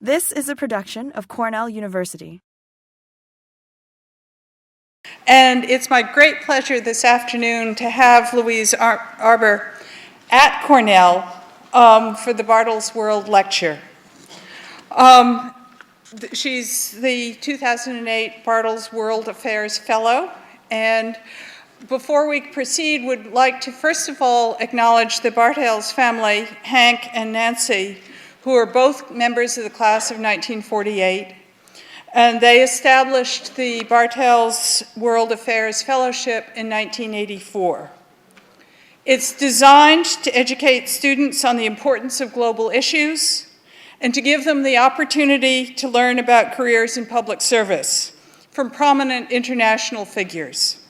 This is a production of Cornell University. And it's my great pleasure this afternoon to have Louise Arbour at Cornell for the Bartles World Lecture. She's the 2008 Bartles World Affairs Fellow, and before we proceed, would like to first of all acknowledge the Bartels family, Hank and Nancy, who are both members of the class of 1948, and they established the Bartels World Affairs Fellowship in 1984. It's designed to educate students on the importance of global issues and to give them the opportunity to learn about careers in public service from prominent international figures.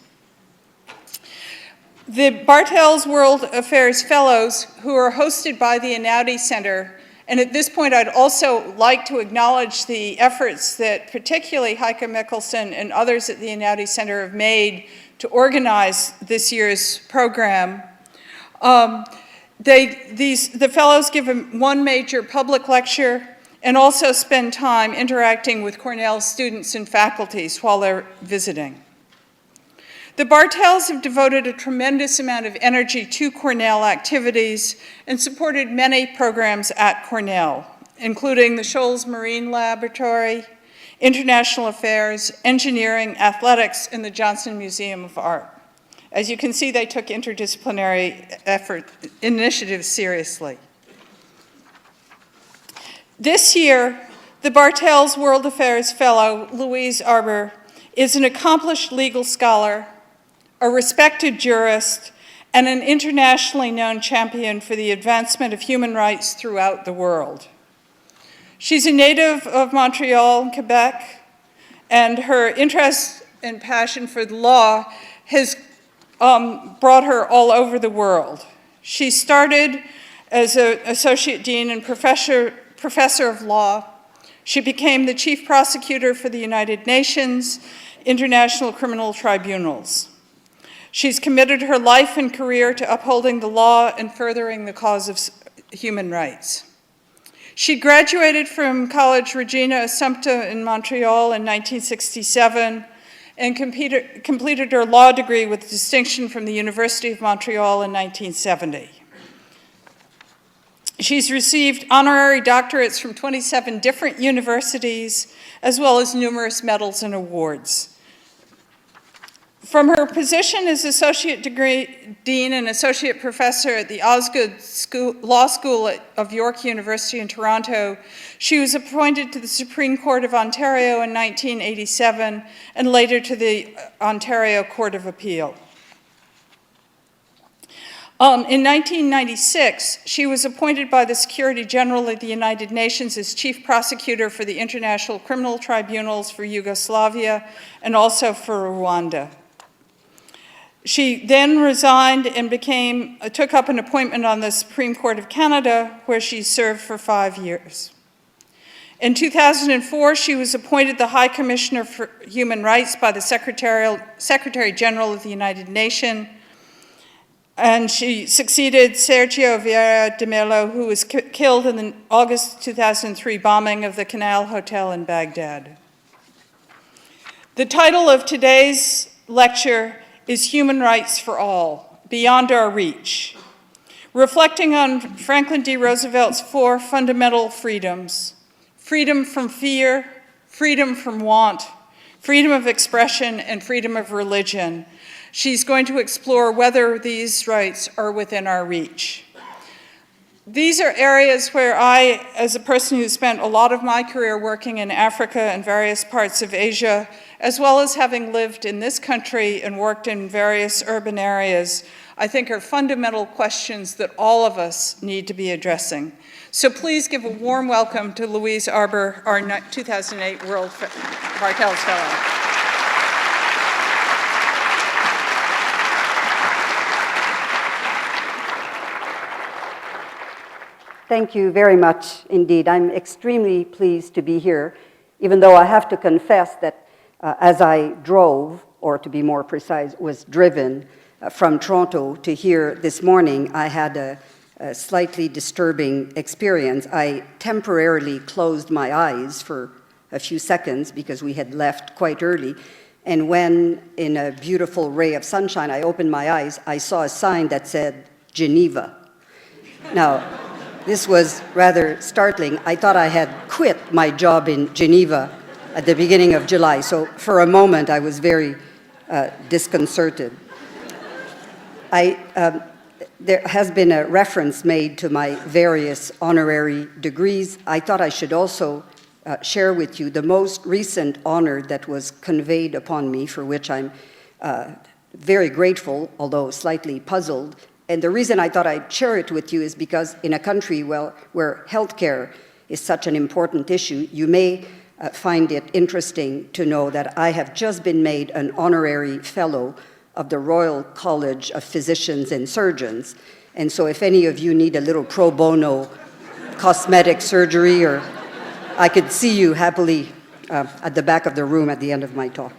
The Bartels World Affairs Fellows, who are hosted by the Einaudi Center, and at this point I'd also like to acknowledge the efforts that particularly Heike Mikkelsen and others at the Einaudi Center have made to organize this year's program. The fellows give one major public lecture and also spend time interacting with Cornell students and faculties while they're visiting. The Bartels have devoted a tremendous amount of energy to Cornell activities and supported many programs at Cornell, including the Shoals Marine Laboratory, International Affairs, Engineering, Athletics, and the Johnson Museum of Art. As you can see, they took interdisciplinary initiatives seriously. This year, the Bartels World Affairs Fellow, Louise Arbour, is an accomplished legal scholar, a respected jurist, and an internationally known champion for the advancement of human rights throughout the world. She's a native of Montreal, Quebec, and her interest and passion for the law has brought her all over the world. She started as an associate dean and professor of law. She became the chief prosecutor for the United Nations International Criminal Tribunals. She's committed her life and career to upholding the law and furthering the cause of human rights. She graduated from College Regina Assumpta in Montreal in 1967 and completed her law degree with distinction from the University of Montreal in 1970. She's received honorary doctorates from 27 different universities, as well as numerous medals and awards. From her position as Associate Dean and Associate Professor at the Osgood Law School of York University in Toronto, she was appointed to the Supreme Court of Ontario in 1987 and later to the Ontario Court of Appeal. In 1996, she was appointed by the Secretary General of the United Nations as Chief Prosecutor for the International Criminal Tribunals for Yugoslavia and also for Rwanda. She then resigned and took up an appointment on the Supreme Court of Canada, where she served for 5 years. In 2004, she was appointed the High Commissioner for Human Rights by the Secretary General of the United Nations, and she succeeded Sergio Vieira de Mello, who was killed in the August 2003 bombing of the Canal Hotel in Baghdad. The title of today's lecture is Human Rights for All, Beyond Our Reach, reflecting on Franklin D. Roosevelt's 4 fundamental freedoms: freedom from fear, freedom from want, freedom of expression, and freedom of religion. She's going to explore whether these rights are within our reach. These are areas where I, as a person who spent a lot of my career working in Africa and various parts of Asia, as well as having lived in this country and worked in various urban areas, I think are fundamental questions that all of us need to be addressing. So please give a warm welcome to Louise Arbour, our 2008 World Bartels Fellow. Thank you very much indeed. I'm extremely pleased to be here, even though I have to confess that as I drove, or to be more precise, was driven from Toronto to here this morning, I had slightly disturbing experience. I temporarily closed my eyes for a few seconds because we had left quite early. And when, in a beautiful ray of sunshine, I opened my eyes, I saw a sign that said, Geneva. Now, this was rather startling. I thought I had quit my job in Geneva at the beginning of July, so for a moment I was very disconcerted. There has been a reference made to my various honorary degrees. I thought I should also share with you the most recent honor that was conveyed upon me, for which I'm very grateful, although slightly puzzled. And the reason I thought I'd share it with you is because in a country where healthcare is such an important issue, you may find it interesting to know that I have just been made an honorary fellow of the Royal College of Physicians and Surgeons. And so if any of you need a little pro bono cosmetic surgery, or I could see you happily at the back of the room at the end of my talk.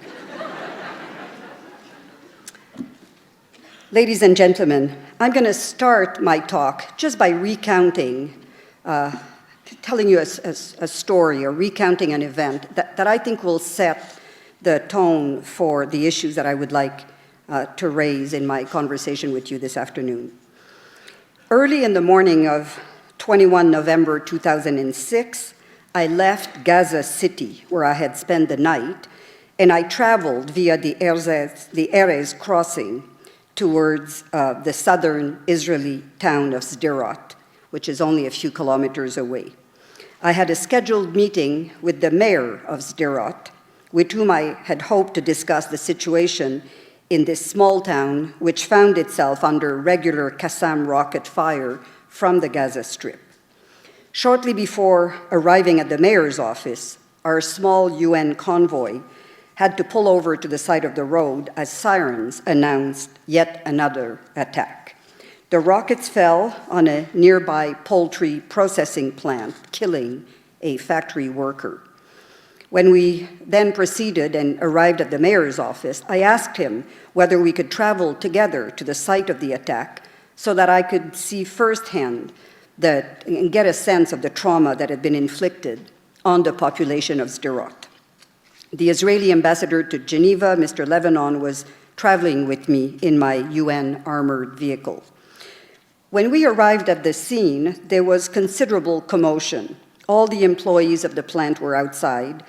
Ladies and gentlemen, I'm going to start my talk just by recounting, telling you a story, or recounting an event that I think will set the tone for the issues that I would like to raise in my conversation with you this afternoon. Early in the morning of 21 November 2006, I left Gaza City, where I had spent the night, and I traveled via the Erez crossing towards the southern Israeli town of Sderot, which is only a few kilometers away. I had a scheduled meeting with the mayor of Sderot, with whom I had hoped to discuss the situation in this small town, which found itself under regular Qassam rocket fire from the Gaza Strip. Shortly before arriving at the mayor's office, our small UN convoy had to pull over to the side of the road as sirens announced yet another attack. The rockets fell on a nearby poultry processing plant, killing a factory worker. When we then proceeded and arrived at the mayor's office, I asked him whether we could travel together to the site of the attack so that I could see firsthand and get a sense of the trauma that had been inflicted on the population of Sderot. The Israeli ambassador to Geneva, Mr. Lebanon, was traveling with me in my UN armored vehicle. When we arrived at the scene, there was considerable commotion. All the employees of the plant were outside,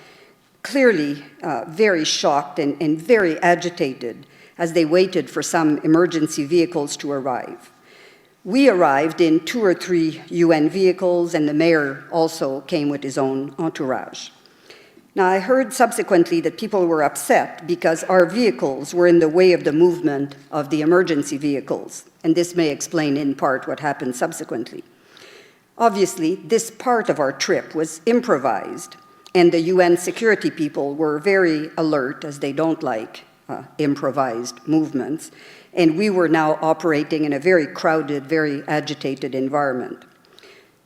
clearly very shocked and very agitated as they waited for some emergency vehicles to arrive. We arrived in 2 or 3 UN vehicles, and the mayor also came with his own entourage. Now, I heard subsequently that people were upset because our vehicles were in the way of the movement of the emergency vehicles, and this may explain in part what happened subsequently. Obviously, this part of our trip was improvised, and the UN security people were very alert, as they don't like improvised movements, and we were now operating in a very crowded, very agitated environment.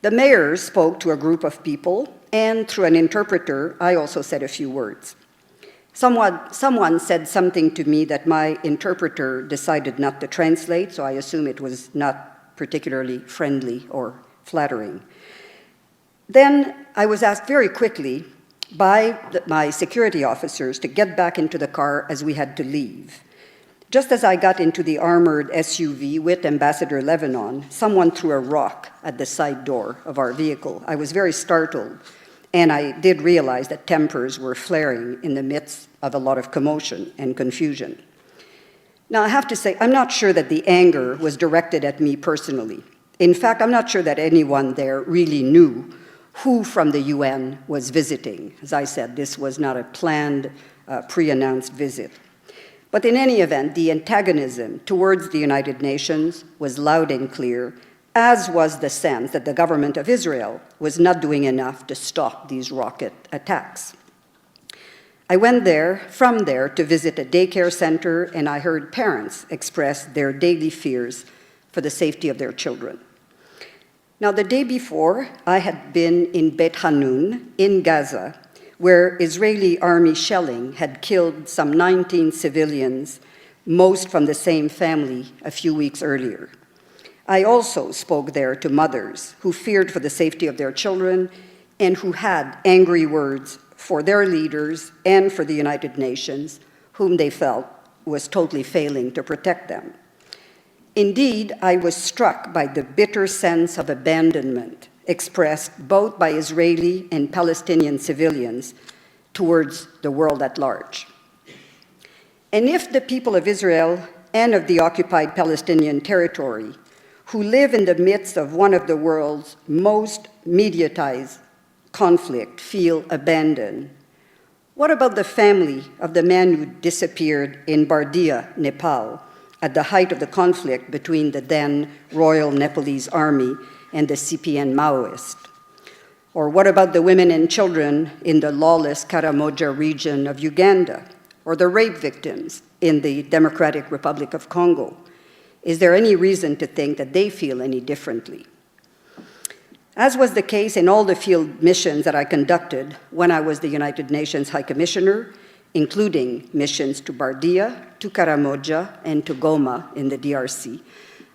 The mayor spoke to a group of people, and through an interpreter, I also said a few words. Someone said something to me that my interpreter decided not to translate, so I assume it was not particularly friendly or flattering. Then I was asked very quickly by my security officers to get back into the car as we had to leave. Just as I got into the armored SUV with Ambassador Lebanon, someone threw a rock at the side door of our vehicle. I was very startled, and I did realize that tempers were flaring in the midst of a lot of commotion and confusion. Now, I have to say, I'm not sure that the anger was directed at me personally. In fact, I'm not sure that anyone there really knew who from the UN was visiting. As I said, this was not a planned, pre-announced visit. But in any event, the antagonism towards the United Nations was loud and clear, as was the sense that the government of Israel was not doing enough to stop these rocket attacks. I went from there to visit a daycare center, and I heard parents express their daily fears for the safety of their children. Now, the day before, I had been in Beit Hanun in Gaza, where Israeli army shelling had killed some 19 civilians, most from the same family, a few weeks earlier. I also spoke there to mothers who feared for the safety of their children and who had angry words for their leaders and for the United Nations, whom they felt was totally failing to protect them. Indeed, I was struck by the bitter sense of abandonment expressed both by Israeli and Palestinian civilians towards the world at large. And if the people of Israel and of the occupied Palestinian territory, who live in the midst of one of the world's most mediatized conflict, feel abandoned, what about the family of the man who disappeared in Bardia, Nepal, at the height of the conflict between the then Royal Nepalese Army and the CPN Maoist? Or what about the women and children in the lawless Karamoja region of Uganda, or the rape victims in the Democratic Republic of Congo? Is there any reason to think that they feel any differently? As was the case in all the field missions that I conducted when I was the United Nations High Commissioner, including missions to Bardia, to Karamoja, and to Goma in the DRC,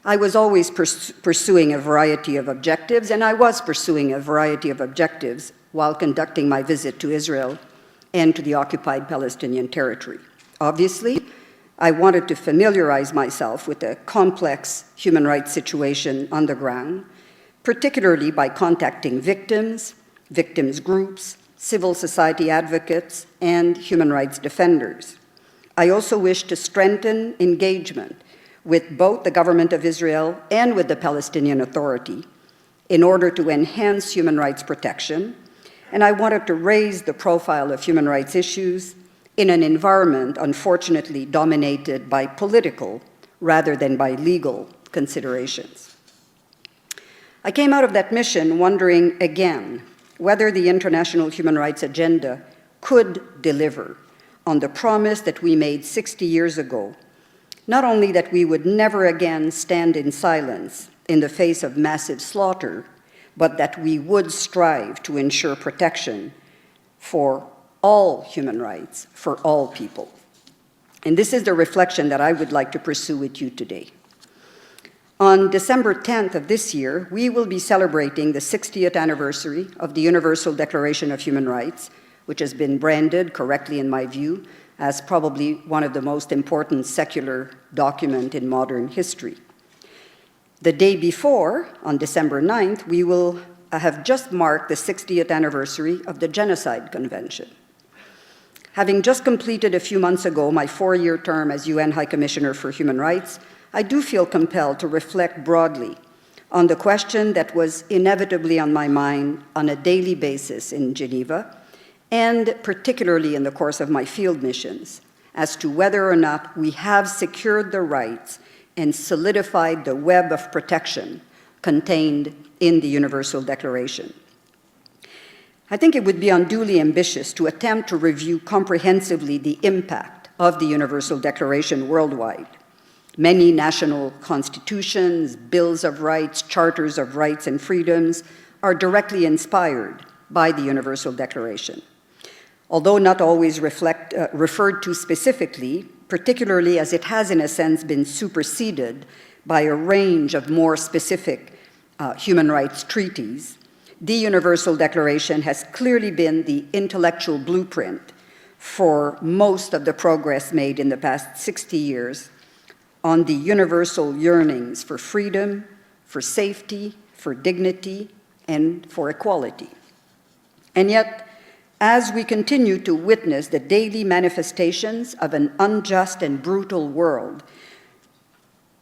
I was always pursuing a variety of objectives, and I was pursuing a variety of objectives while conducting my visit to Israel and to the occupied Palestinian territory. Obviously, I wanted to familiarize myself with the complex human rights situation on the ground, particularly by contacting victims, victims groups, civil society advocates, and human rights defenders. I also wished to strengthen engagement with both the government of Israel and with the Palestinian Authority in order to enhance human rights protection, and I wanted to raise the profile of human rights issues in an environment unfortunately dominated by political rather than by legal considerations. I came out of that mission wondering again whether the international human rights agenda could deliver on the promise that we made 60 years ago, not only that we would never again stand in silence in the face of massive slaughter, but that we would strive to ensure protection for all human rights, for all people. And this is the reflection that I would like to pursue with you today. On December 10th of this year, we will be celebrating the 60th anniversary of the Universal Declaration of Human Rights, which has been branded, correctly in my view, as probably one of the most important secular documents in modern history. The day before, on December 9th, we will have just marked the 60th anniversary of the Genocide Convention. Having just completed a few months ago my 4-year term as UN High Commissioner for Human Rights, I do feel compelled to reflect broadly on the question that was inevitably on my mind on a daily basis in Geneva, and particularly in the course of my field missions, as to whether or not we have secured the rights and solidified the web of protection contained in the Universal Declaration. I think it would be unduly ambitious to attempt to review comprehensively the impact of the Universal Declaration worldwide. Many national constitutions, bills of rights, charters of rights and freedoms are directly inspired by the Universal Declaration. Although not always referred to specifically, particularly as it has in a sense been superseded by a range of more specific human rights treaties, the Universal Declaration has clearly been the intellectual blueprint for most of the progress made in the past 60 years on the universal yearnings for freedom, for safety, for dignity, and for equality. And yet, as we continue to witness the daily manifestations of an unjust and brutal world,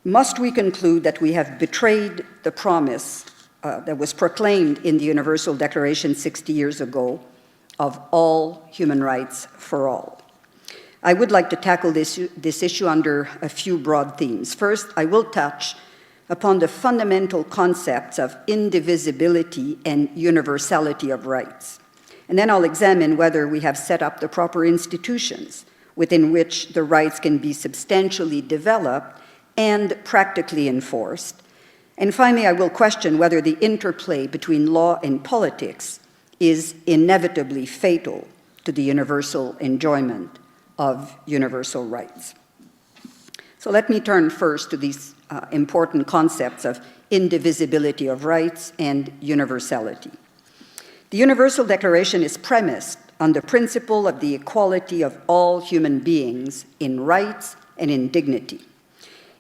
must we conclude that we have betrayed the promise that was proclaimed in the Universal Declaration 60 years ago of all human rights for all? I would like to tackle this issue under a few broad themes. First, I will touch upon the fundamental concepts of indivisibility and universality of rights. And then I'll examine whether we have set up the proper institutions within which the rights can be substantially developed and practically enforced. And finally, I will question whether the interplay between law and politics is inevitably fatal to the universal enjoyment of universal rights. So let me turn first to these important concepts of indivisibility of rights and universality. The Universal Declaration is premised on the principle of the equality of all human beings in rights and in dignity.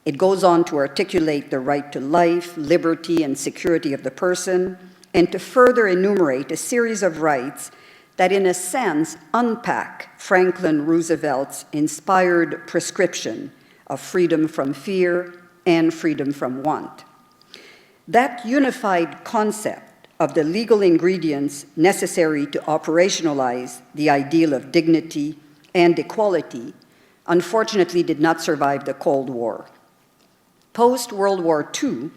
It goes on to articulate the right to life, liberty, and security of the person, and to further enumerate a series of rights that, in a sense, unpack Franklin Roosevelt's inspired prescription of freedom from fear and freedom from want. That unified concept of the legal ingredients necessary to operationalize the ideal of dignity and equality unfortunately did not survive the Cold War. Post-World War II,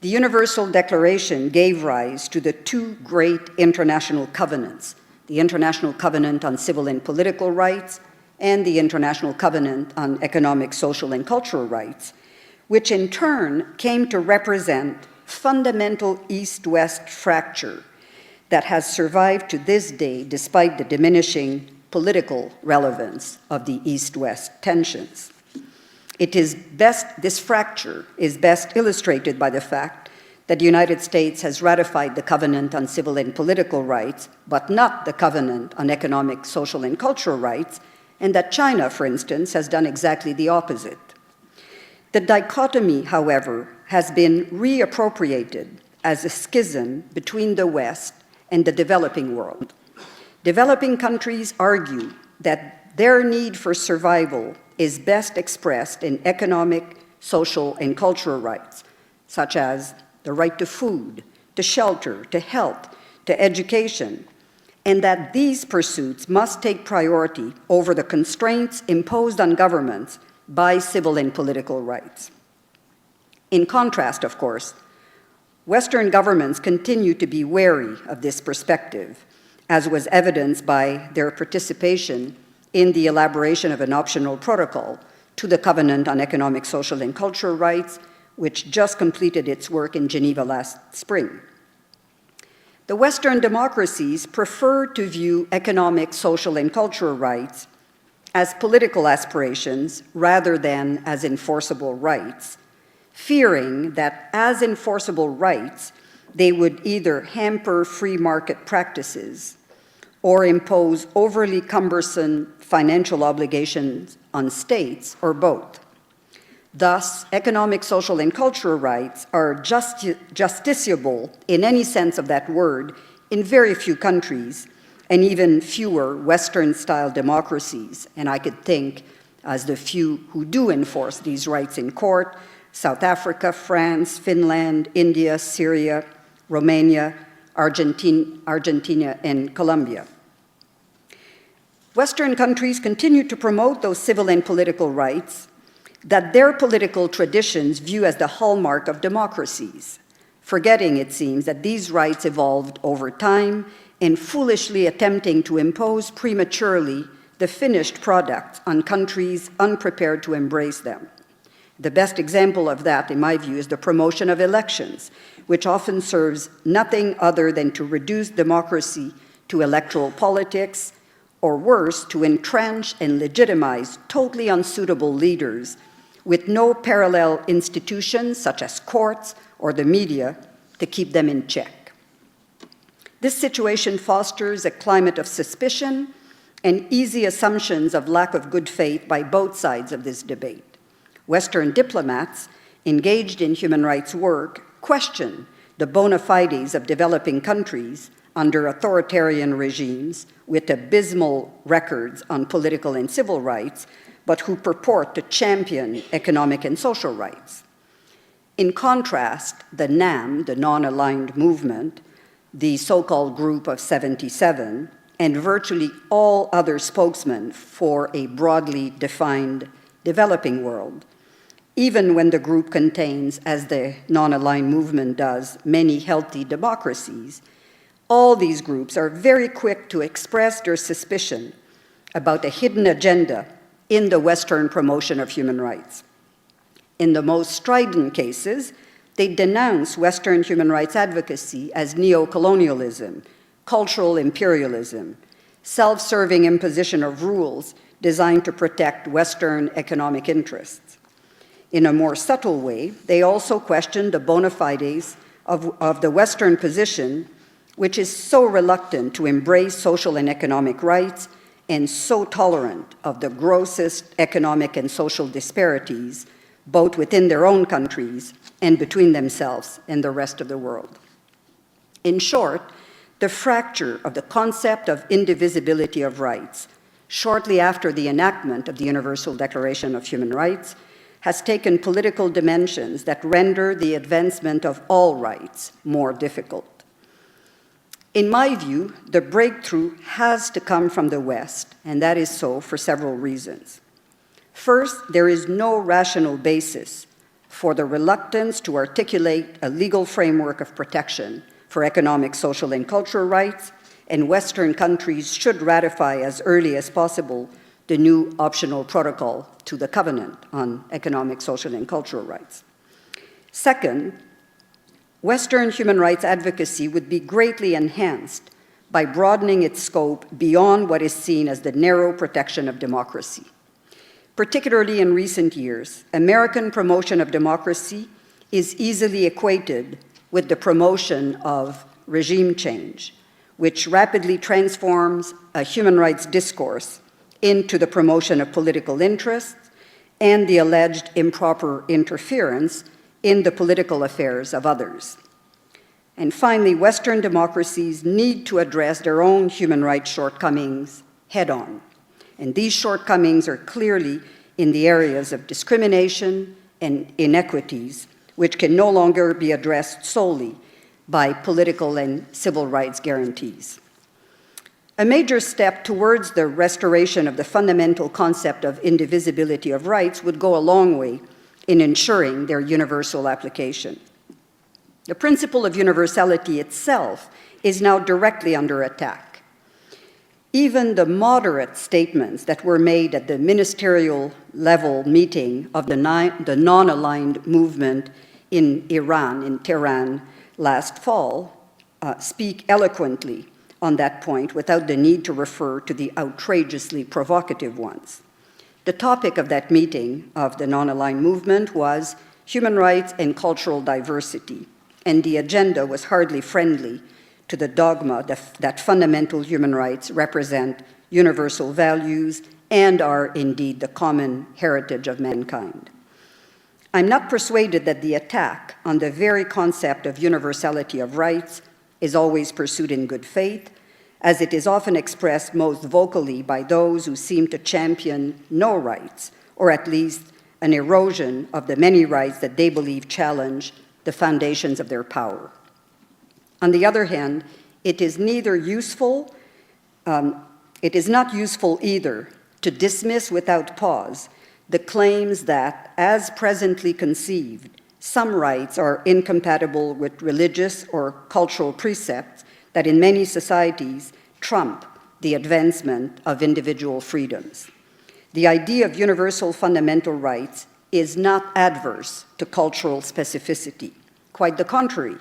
the Universal Declaration gave rise to the two great international covenants, the International Covenant on Civil and Political Rights and the International Covenant on Economic, Social, and Cultural Rights, which in turn came to represent fundamental East-West fracture that has survived to this day despite the diminishing political relevance of the East-West tensions. This fracture is best illustrated by the fact that the United States has ratified the Covenant on Civil and Political Rights, but not the Covenant on Economic, Social, and Cultural Rights, and that China, for instance, has done exactly the opposite. The dichotomy, however, has been reappropriated as a schism between the West and the developing world. Developing countries argue that their need for survival is best expressed in economic, social, and cultural rights, such as the right to food, to shelter, to health, to education, and that these pursuits must take priority over the constraints imposed on governments by civil and political rights. In contrast, of course, Western governments continue to be wary of this perspective, as was evidenced by their participation in the elaboration of an optional protocol to the Covenant on Economic, Social, and Cultural Rights, which just completed its work in Geneva last spring. The Western democracies prefer to view economic, social, and cultural rights as political aspirations rather than as enforceable rights, fearing that as enforceable rights, they would either hamper free market practices or impose overly cumbersome financial obligations on states, or both. Thus, economic, social, and cultural rights are justiciable in any sense of that word in very few countries, and even fewer Western-style democracies. And I could think, as the few who do enforce these rights in court, South Africa, France, Finland, India, Syria, Romania, Argentina, and Colombia. Western countries continue to promote those civil and political rights that their political traditions view as the hallmark of democracies, forgetting, it seems, that these rights evolved over time and foolishly attempting to impose prematurely the finished product on countries unprepared to embrace them. The best example of that, in my view, is the promotion of elections, which often serves nothing other than to reduce democracy to electoral politics, or worse, to entrench and legitimize totally unsuitable leaders with no parallel institutions, such as courts or the media, to keep them in check. This situation fosters a climate of suspicion and easy assumptions of lack of good faith by both sides of this debate. Western diplomats engaged in human rights work question the bona fides of developing countries under authoritarian regimes with abysmal records on political and civil rights, but who purport to champion economic and social rights. In contrast, the NAM, the Non-Aligned Movement, the so-called Group of 77, and virtually all other spokesmen for a broadly defined developing world, even when the group contains, as the Non-Aligned Movement does, many healthy democracies, all these groups are very quick to express their suspicion about a hidden agenda in the Western promotion of human rights. In the most strident cases, they denounce Western human rights advocacy as neo-colonialism, cultural imperialism, self-serving imposition of rules designed to protect Western economic interests. In a more subtle way, they also question the bona fides of the Western position, which is so reluctant to embrace social and economic rights and so tolerant of the grossest economic and social disparities, both within their own countries and between themselves and the rest of the world. In short, the fracture of the concept of indivisibility of rights, shortly after the enactment of the Universal Declaration of Human Rights, has taken political dimensions that render the advancement of all rights more difficult. In my view, the breakthrough has to come from the West, and that is so for several reasons. First, there is no rational basis for the reluctance to articulate a legal framework of protection for economic, social, and cultural rights, and Western countries should ratify as early as possible the new optional protocol to the Covenant on Economic, Social, and Cultural Rights. Second, Western human rights advocacy would be greatly enhanced by broadening its scope beyond what is seen as the narrow protection of democracy. Particularly in recent years, American promotion of democracy is easily equated with the promotion of regime change, which rapidly transforms a human rights discourse into the promotion of political interests and the alleged improper interference in the political affairs of others. And finally, Western democracies need to address their own human rights shortcomings head-on. And these shortcomings are clearly in the areas of discrimination and inequities, which can no longer be addressed solely by political and civil rights guarantees. A major step towards the restoration of the fundamental concept of indivisibility of rights would go a long way in ensuring their universal application. The principle of universality itself is now directly under attack. Even the moderate statements that were made at the ministerial level meeting of the non-aligned movement in Iran, in Tehran, last fall, speak eloquently on that point without the need to refer to the outrageously provocative ones. The topic of that meeting of the non-aligned movement was human rights and cultural diversity, and the agenda was hardly friendly to the dogma that fundamental human rights represent universal values and are indeed the common heritage of mankind. I'm not persuaded that the attack on the very concept of universality of rights is always pursued in good faith, as it is often expressed most vocally by those who seem to champion no rights, or at least an erosion of the many rights that they believe challenge the foundations of their power. On the other hand, it is not useful either to dismiss without pause the claims that, as presently conceived, some rights are incompatible with religious or cultural precepts that in many societies trump the advancement of individual freedoms. The idea of universal fundamental rights is not adverse to cultural specificity. Quite the contrary.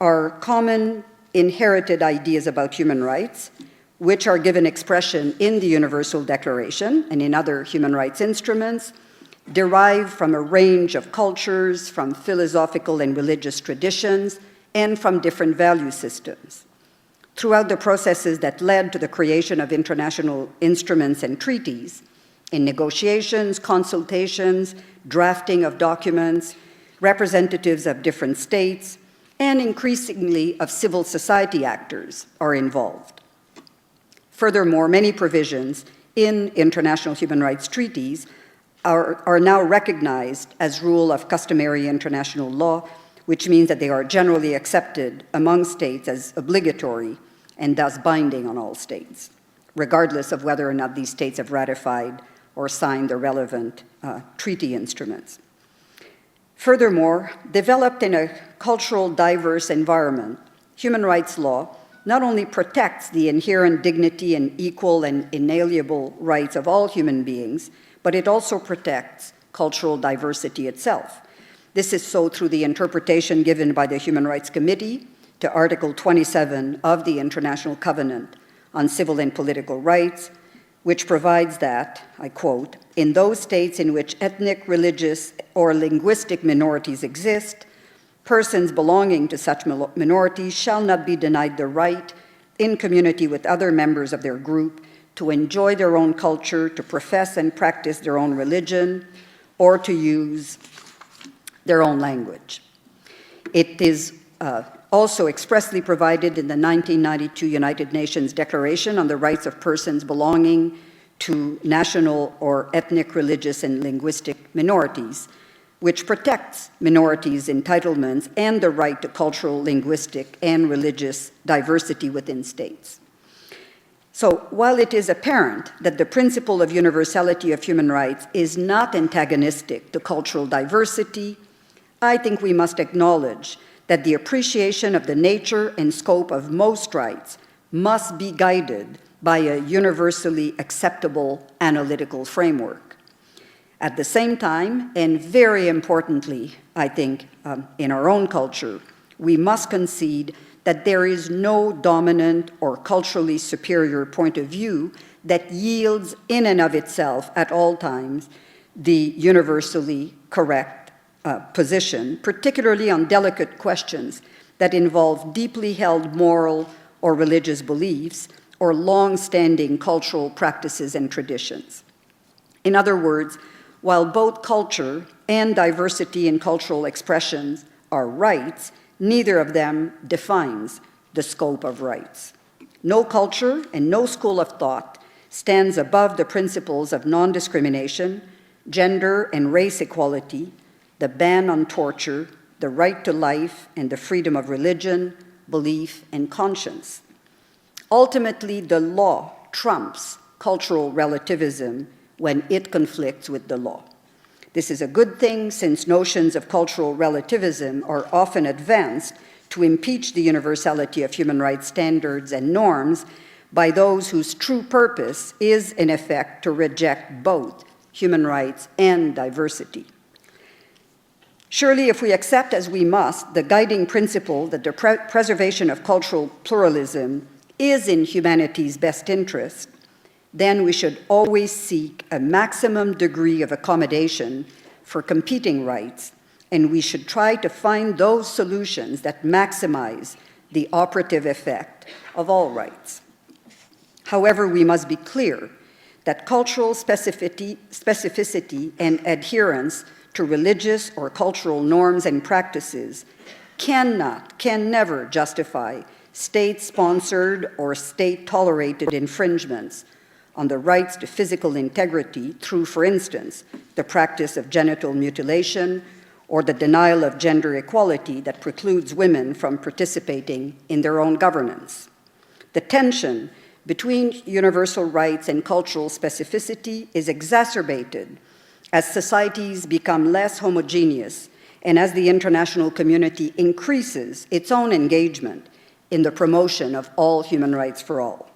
Our common inherited ideas about human rights, which are given expression in the Universal Declaration and in other human rights instruments, derive from a range of cultures, from philosophical and religious traditions, and from different value systems. Throughout the processes that led to the creation of international instruments and treaties, in negotiations, consultations, drafting of documents, representatives of different states, and increasingly of civil society actors are involved. Furthermore, many provisions in international human rights treaties are now recognized as rule of customary international law, which means that they are generally accepted among states as obligatory and thus binding on all states, regardless of whether or not these states have ratified or signed the relevant treaty instruments. Furthermore, developed in a cultural diverse environment, human rights law not only protects the inherent dignity and equal and inalienable rights of all human beings, but it also protects cultural diversity itself. This is so through the interpretation given by the Human Rights Committee to Article 27 of the International Covenant on Civil and Political Rights, which provides that, I quote, "In those states in which ethnic, religious, or linguistic minorities exist, persons belonging to such minorities shall not be denied the right, in community with other members of their group, to enjoy their own culture, to profess and practice their own religion, or to use their own language." It is also expressly provided in the 1992 United Nations Declaration on the Rights of Persons Belonging to National or Ethnic, Religious, and Linguistic Minorities, which protects minorities' entitlements and the right to cultural, linguistic, and religious diversity within states. So while it is apparent that the principle of universality of human rights is not antagonistic to cultural diversity, I think we must acknowledge that the appreciation of the nature and scope of most rights must be guided by a universally acceptable analytical framework. At the same time, and very importantly, I think, in our own culture, we must concede that there is no dominant or culturally superior point of view that yields in and of itself at all times the universally correct position, particularly on delicate questions that involve deeply held moral or religious beliefs or long-standing cultural practices and traditions. In other words, while both culture and diversity in cultural expressions are rights, neither of them defines the scope of rights. No culture and no school of thought stands above the principles of non-discrimination, gender and race equality, the ban on torture, the right to life, and the freedom of religion, belief, and conscience. Ultimately, the law trumps cultural relativism when it conflicts with the law. This is a good thing, since notions of cultural relativism are often advanced to impeach the universality of human rights standards and norms by those whose true purpose is, in effect, to reject both human rights and diversity. Surely, if we accept, as we must, the guiding principle that the preservation of cultural pluralism is in humanity's best interest, then we should always seek a maximum degree of accommodation for competing rights, and we should try to find those solutions that maximize the operative effect of all rights. However, we must be clear that cultural specificity and adherence to religious or cultural norms and practices can never justify state-sponsored or state-tolerated infringements on the rights to physical integrity through, for instance, the practice of genital mutilation or the denial of gender equality that precludes women from participating in their own governance. The tension between universal rights and cultural specificity is exacerbated as societies become less homogeneous and as the international community increases its own engagement in the promotion of all human rights for all.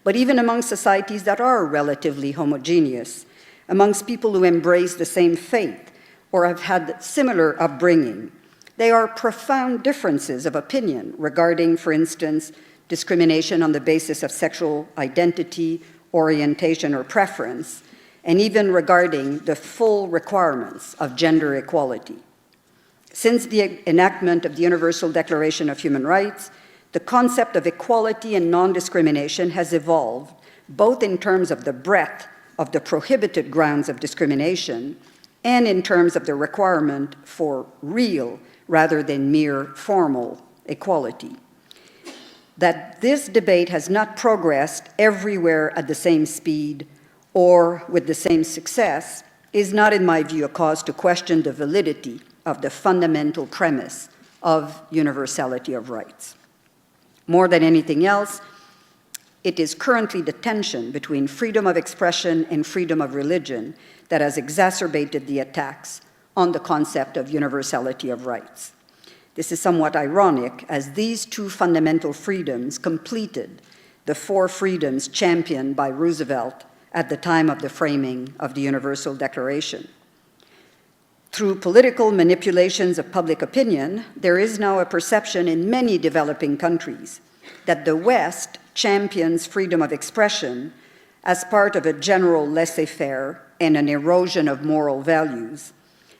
But even among societies that are relatively homogeneous, amongst people who embrace the same faith or have had similar upbringing, there are profound differences of opinion regarding, for instance, discrimination on the basis of sexual identity, orientation, or preference, and even regarding the full requirements of gender equality. Since the enactment of the Universal Declaration of Human Rights, the concept of equality and non-discrimination has evolved, both in terms of the breadth of the prohibited grounds of discrimination and in terms of the requirement for real rather than mere formal equality. That this debate has not progressed everywhere at the same speed or with the same success is not, in my view, a cause to question the validity of the fundamental premise of universality of rights. More than anything else, it is currently the tension between freedom of expression and freedom of religion that has exacerbated the attacks on the concept of universality of rights. This is somewhat ironic, as these two fundamental freedoms completed the four freedoms championed by Roosevelt at the time of the framing of the Universal Declaration. Through political manipulations of public opinion, there is now a perception in many developing countries that the West champions freedom of expression as part of a general laissez-faire and an erosion of moral values,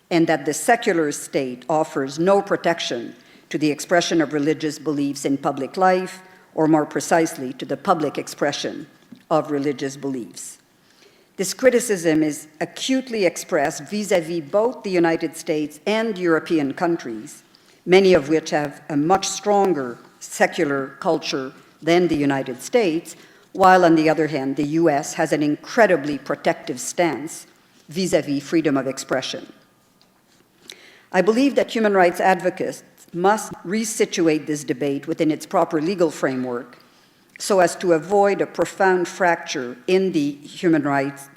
and that the secular state offers no protection to the expression of religious beliefs in public life, or more precisely, to the public expression of religious beliefs. This criticism is acutely expressed vis-à-vis both the United States and European countries, many of which have a much stronger secular culture than the United States, while on the other hand, the US has an incredibly protective stance vis-à-vis freedom of expression. I believe that human rights advocates must resituate this debate within its proper legal framework so as to avoid a profound fracture in the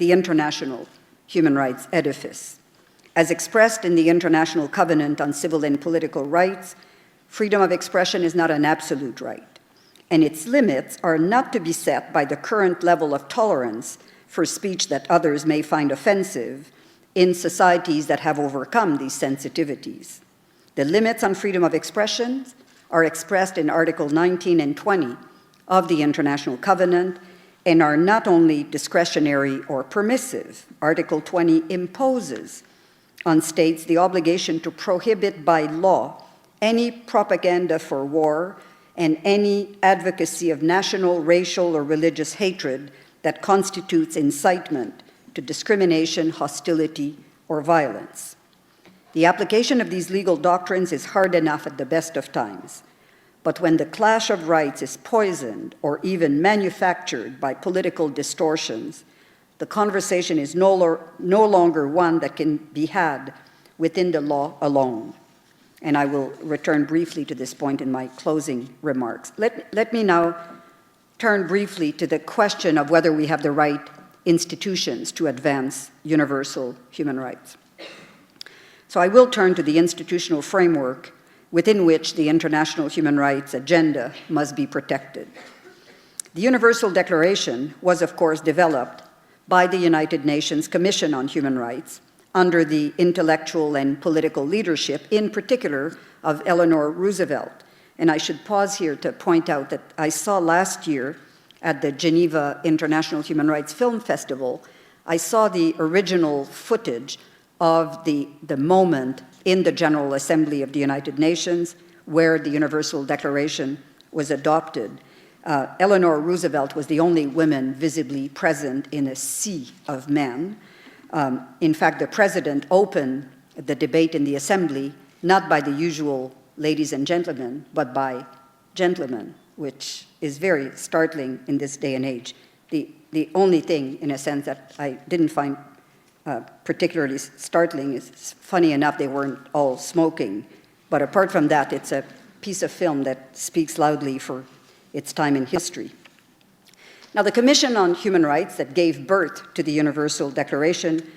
international human rights edifice. As expressed in the International Covenant on Civil and Political Rights, freedom of expression is not an absolute right, and its limits are not to be set by the current level of tolerance for speech that others may find offensive in societies that have overcome these sensitivities. The limits on freedom of expression are expressed in Article 19 and 20 of the International Covenant and are not only discretionary or permissive. Article 20 imposes on states the obligation to prohibit by law any propaganda for war and any advocacy of national, racial, or religious hatred that constitutes incitement to discrimination, hostility, or violence. The application of these legal doctrines is hard enough at the best of times, but when the clash of rights is poisoned or even manufactured by political distortions, the conversation is no longer one that can be had within the law alone. And I will return briefly to this point in my closing remarks. Let me now turn briefly to the question of whether we have the right institutions to advance universal human rights. So I will turn to the institutional framework within which the international human rights agenda must be protected. The Universal Declaration was, of course, developed by the United Nations Commission on Human Rights under the intellectual and political leadership, in particular, of Eleanor Roosevelt. And I should pause here to point out that I saw last year at the Geneva International Human Rights Film Festival, I saw the original footage of the moment in the General Assembly of the United Nations where the Universal Declaration was adopted. Eleanor Roosevelt was the only woman visibly present in a sea of men. In fact, the president opened the debate in the assembly not by the usual ladies and gentlemen, but by gentlemen, which is very startling in this day and age. The only thing, in a sense, that I didn't find particularly startling is, funny enough, they weren't all smoking. But apart from that, it's a piece of film that speaks loudly for its time in history. Now, the Commission on Human Rights that gave birth to the Universal Declaration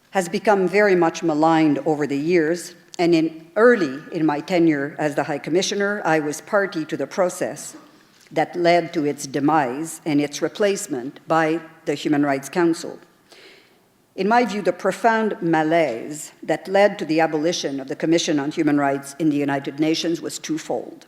has become very much maligned over the years, and early in my tenure as the High Commissioner, I was party to the process that led to its demise and its replacement by the Human Rights Council. In my view, the profound malaise that led to the abolition of the Commission on Human Rights in the United Nations was twofold.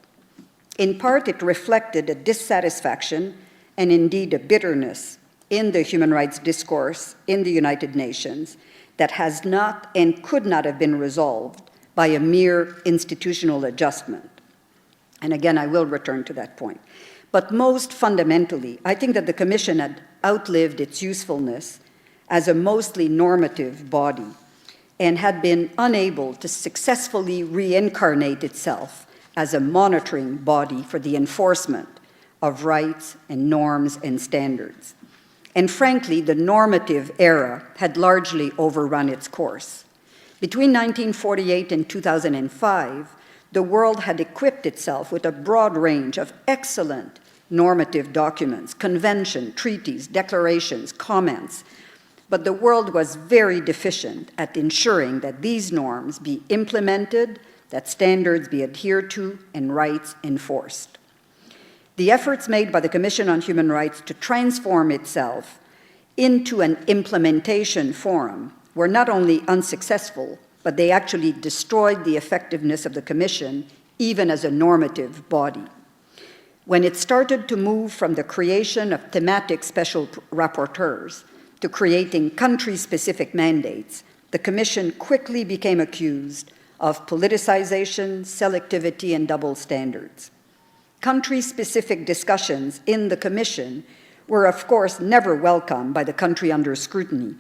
In part, it reflected a dissatisfaction and indeed a bitterness in the human rights discourse in the United Nations that has not and could not have been resolved by a mere institutional adjustment. And again, I will return to that point. But most fundamentally, I think that the Commission had outlived its usefulness as a mostly normative body and had been unable to successfully reincarnate itself as a monitoring body for the enforcement of rights and norms and standards. And frankly, the normative era had largely overrun its course. Between 1948 and 2005, the world had equipped itself with a broad range of excellent normative documents, conventions, treaties, declarations, comments, but the world was very deficient at ensuring that these norms be implemented, that standards be adhered to, and rights enforced. The efforts made by the Commission on Human Rights to transform itself into an implementation forum were not only unsuccessful, but they actually destroyed the effectiveness of the Commission, even as a normative body. when it started to move from the creation of thematic special rapporteurs to creating country-specific mandates, the Commission quickly became accused of politicization, selectivity, and double standards. Country-specific discussions in the Commission were, of course, never welcome by the country under scrutiny,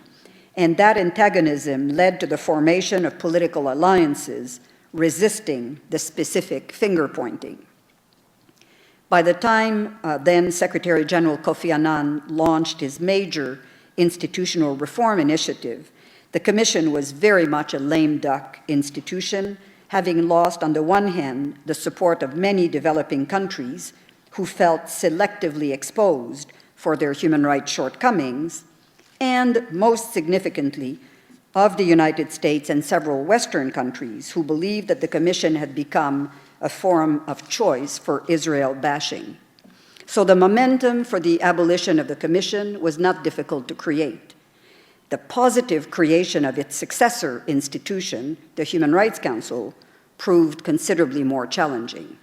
and that antagonism led to the formation of political alliances resisting the specific finger-pointing. By the time then Secretary General Kofi Annan launched his major institutional reform initiative, the Commission was very much a lame duck institution, having lost, on the one hand, the support of many developing countries who felt selectively exposed for their human rights shortcomings, and most significantly, of the United States and several Western countries who believed that the Commission had become a forum of choice for Israel bashing. So the momentum for the abolition of the Commission was not difficult to create. The positive creation of its successor institution, the Human Rights Council, proved considerably more challenging.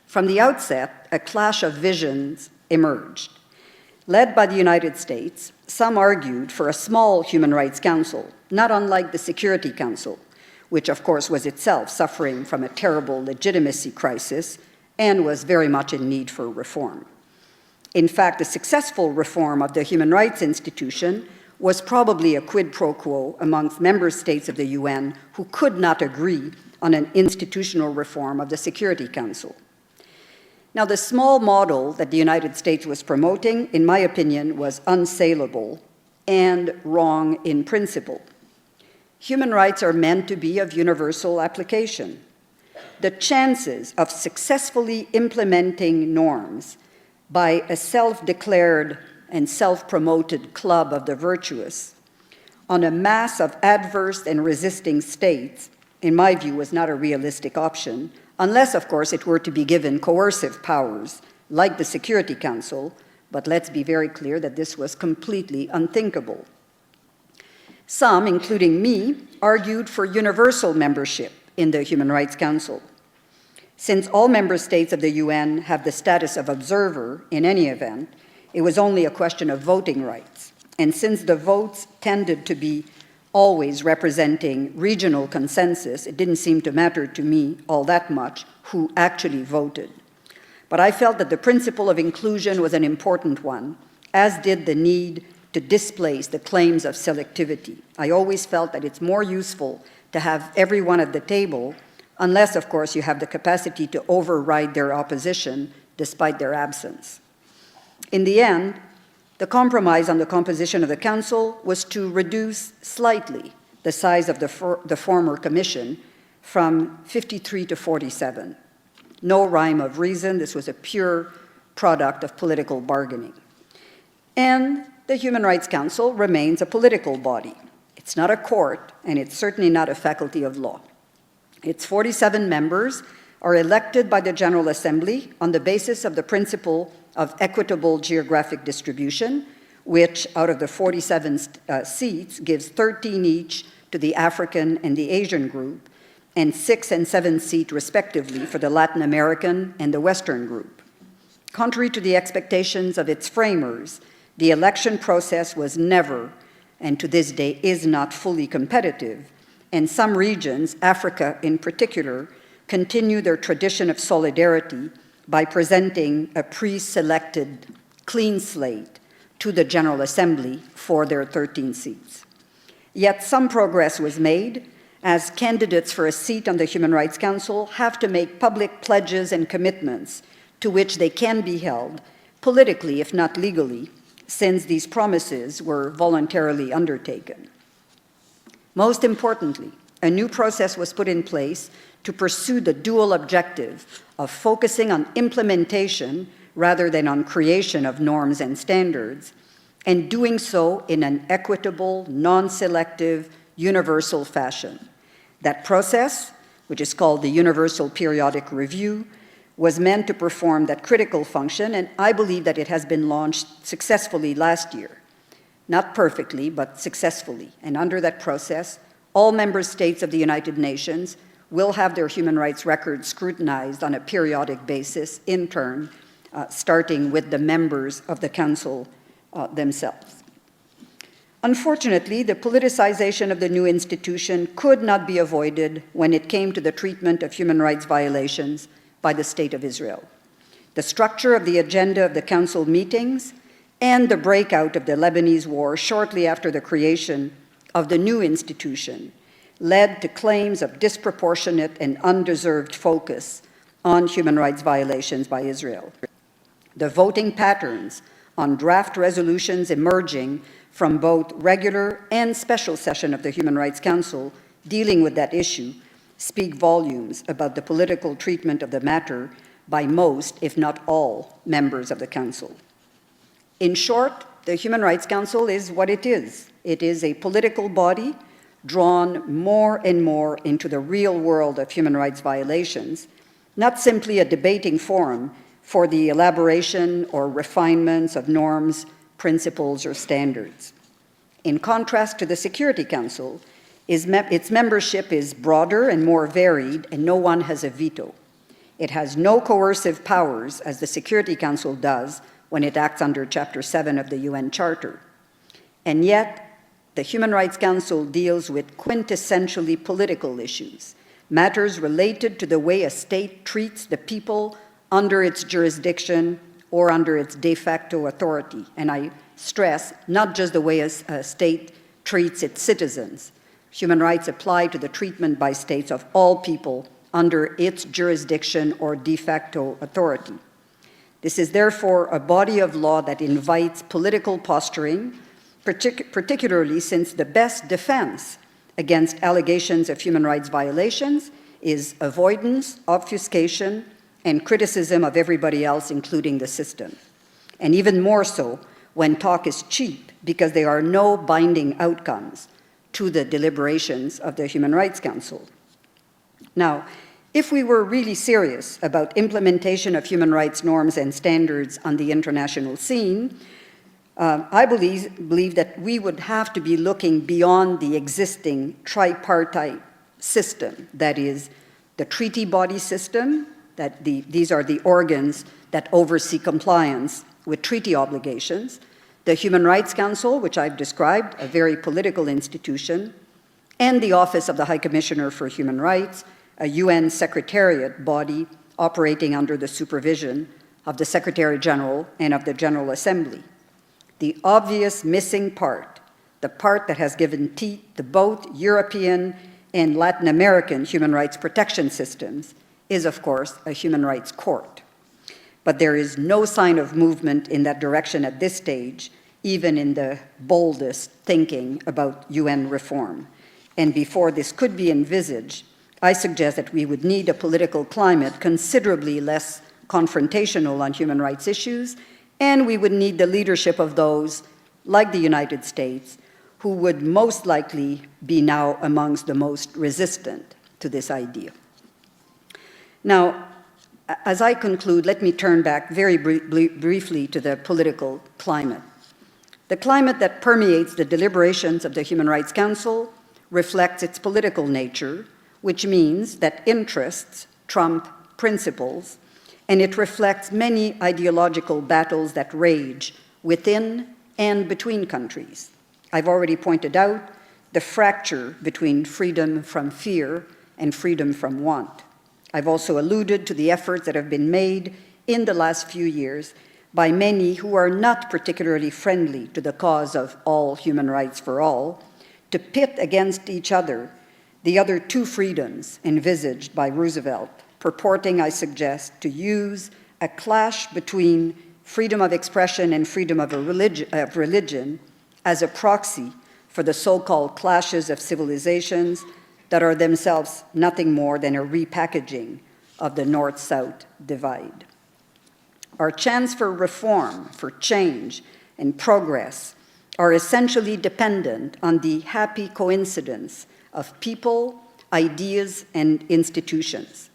From the outset, a clash of visions emerged. Led by the United States, some argued for a small Human Rights Council, not unlike the Security Council, which of course was itself suffering from a terrible legitimacy crisis and was very much in need for reform. In fact, the successful reform of the human rights institution was probably a quid pro quo amongst member states of the UN who could not agree on an institutional reform of the Security Council. Now, the small model that the United States was promoting, in my opinion, was unsaleable and wrong in principle. Human rights are meant to be of universal application. The chances of successfully implementing norms by a self-declared and self-promoted club of the virtuous on a mass of adverse and resisting states, in my view, was not a realistic option, unless, of course, it were to be given coercive powers like the Security Council, but let's be very clear that this was completely unthinkable. Some, including me, argued for universal membership in the Human Rights Council. Since all member states of the UN have the status of observer in any event, it was only a question of voting rights. And since the votes tended to be always representing regional consensus, it didn't seem to matter to me all that much who actually voted. But I felt that the principle of inclusion was an important one, as did the need to displace the claims of selectivity. I always felt that it's more useful to have everyone at the table, unless, of course, you have the capacity to override their opposition despite their absence. In the end, the compromise on the composition of the Council was to reduce slightly the size of the former Commission from 53 to 47. No rhyme of reason, this was a pure product of political bargaining. And the Human Rights Council remains a political body. It's not a court, and it's certainly not a faculty of law. Its 47 members are elected by the General Assembly on the basis of the principle of equitable geographic distribution, which out of the 47 seats gives 13 each to the African and the Asian group, and 6 and 7 seats respectively for the Latin American and the Western group. Contrary to the expectations of its framers, the election process was never, and to this day is not, fully competitive, and some regions, Africa in particular, continue their tradition of solidarity by presenting a pre-selected clean slate to the General Assembly for their 13 seats. Yet some progress was made, as candidates for a seat on the Human Rights Council have to make public pledges and commitments to which they can be held, politically if not legally, since these promises were voluntarily undertaken. Most importantly, a new process was put in place to pursue the dual objective of focusing on implementation rather than on creation of norms and standards, and doing so in an equitable, non-selective, universal fashion. That process, which is called the Universal Periodic Review, was meant to perform that critical function, and I believe that it has been launched successfully last year. Not perfectly, but successfully. And under that process, all member states of the United Nations will have their human rights records scrutinized on a periodic basis in turn, starting with the members of the Council themselves. Unfortunately, the politicization of the new institution could not be avoided when it came to the treatment of human rights violations by the State of Israel. The structure of the agenda of the Council meetings and the breakout of the Lebanese war shortly after the creation of the new institution led to claims of disproportionate and undeserved focus on human rights violations by Israel. The voting patterns on draft resolutions emerging from both regular and special session of the Human Rights Council dealing with that issue speak volumes about the political treatment of the matter by most, if not all, members of the Council. In short, the Human Rights Council is what it is. It is a political body drawn more and more into the real world of human rights violations, not simply a debating forum for the elaboration or refinements of norms, principles, or standards. In contrast to the Security Council, its membership is broader and more varied, and no one has a veto. It has no coercive powers, as the Security Council does when it acts under Chapter 7 of the UN Charter. And yet, the Human Rights Council deals with quintessentially political issues, matters related to the way a state treats the people under its jurisdiction or under its de facto authority. And I stress, not just the way a state treats its citizens. Human rights apply to the treatment by states of all people under its jurisdiction or de facto authority. This is therefore a body of law that invites political posturing, particularly since the best defense against allegations of human rights violations is avoidance, obfuscation, and criticism of everybody else, including the system. And even more so when talk is cheap, because there are no binding outcomes to the deliberations of the Human Rights Council. Now, if we were really serious about implementation of human rights norms and standards on the international scene, I believe that we would have to be looking beyond the existing tripartite system, that is, the treaty body system, that these are the organs that oversee compliance with treaty obligations, the Human Rights Council, which I've described, a very political institution, and the Office of the High Commissioner for Human Rights, a UN Secretariat body operating under the supervision of the Secretary General and of the General Assembly. The obvious missing part, the part that has given teeth to both European and Latin American human rights protection systems, is, of course, a human rights court. But there is no sign of movement in that direction at this stage, even in the boldest thinking about UN reform. And before this could be envisaged, I suggest that we would need a political climate considerably less confrontational on human rights issues, and we would need the leadership of those, like the United States, who would most likely be now amongst the most resistant to this idea. Now, as I conclude, let me turn back very briefly to the political climate. The climate that permeates the deliberations of the Human Rights Council reflects its political nature, which means that interests trump principles, and it reflects many ideological battles that rage within and between countries. I've already pointed out the fracture between freedom from fear and freedom from want. I've also alluded to the efforts that have been made in the last few years by many who are not particularly friendly to the cause of all human rights for all, to pit against each other the other two freedoms envisaged by Roosevelt, purporting, I suggest, to use a clash between freedom of expression and freedom of religion as a proxy for the so-called clashes of civilizations that are themselves nothing more than a repackaging of the North-South divide. Our chance for reform, for change, and progress are essentially dependent on the happy coincidence of people, ideas, and institutions.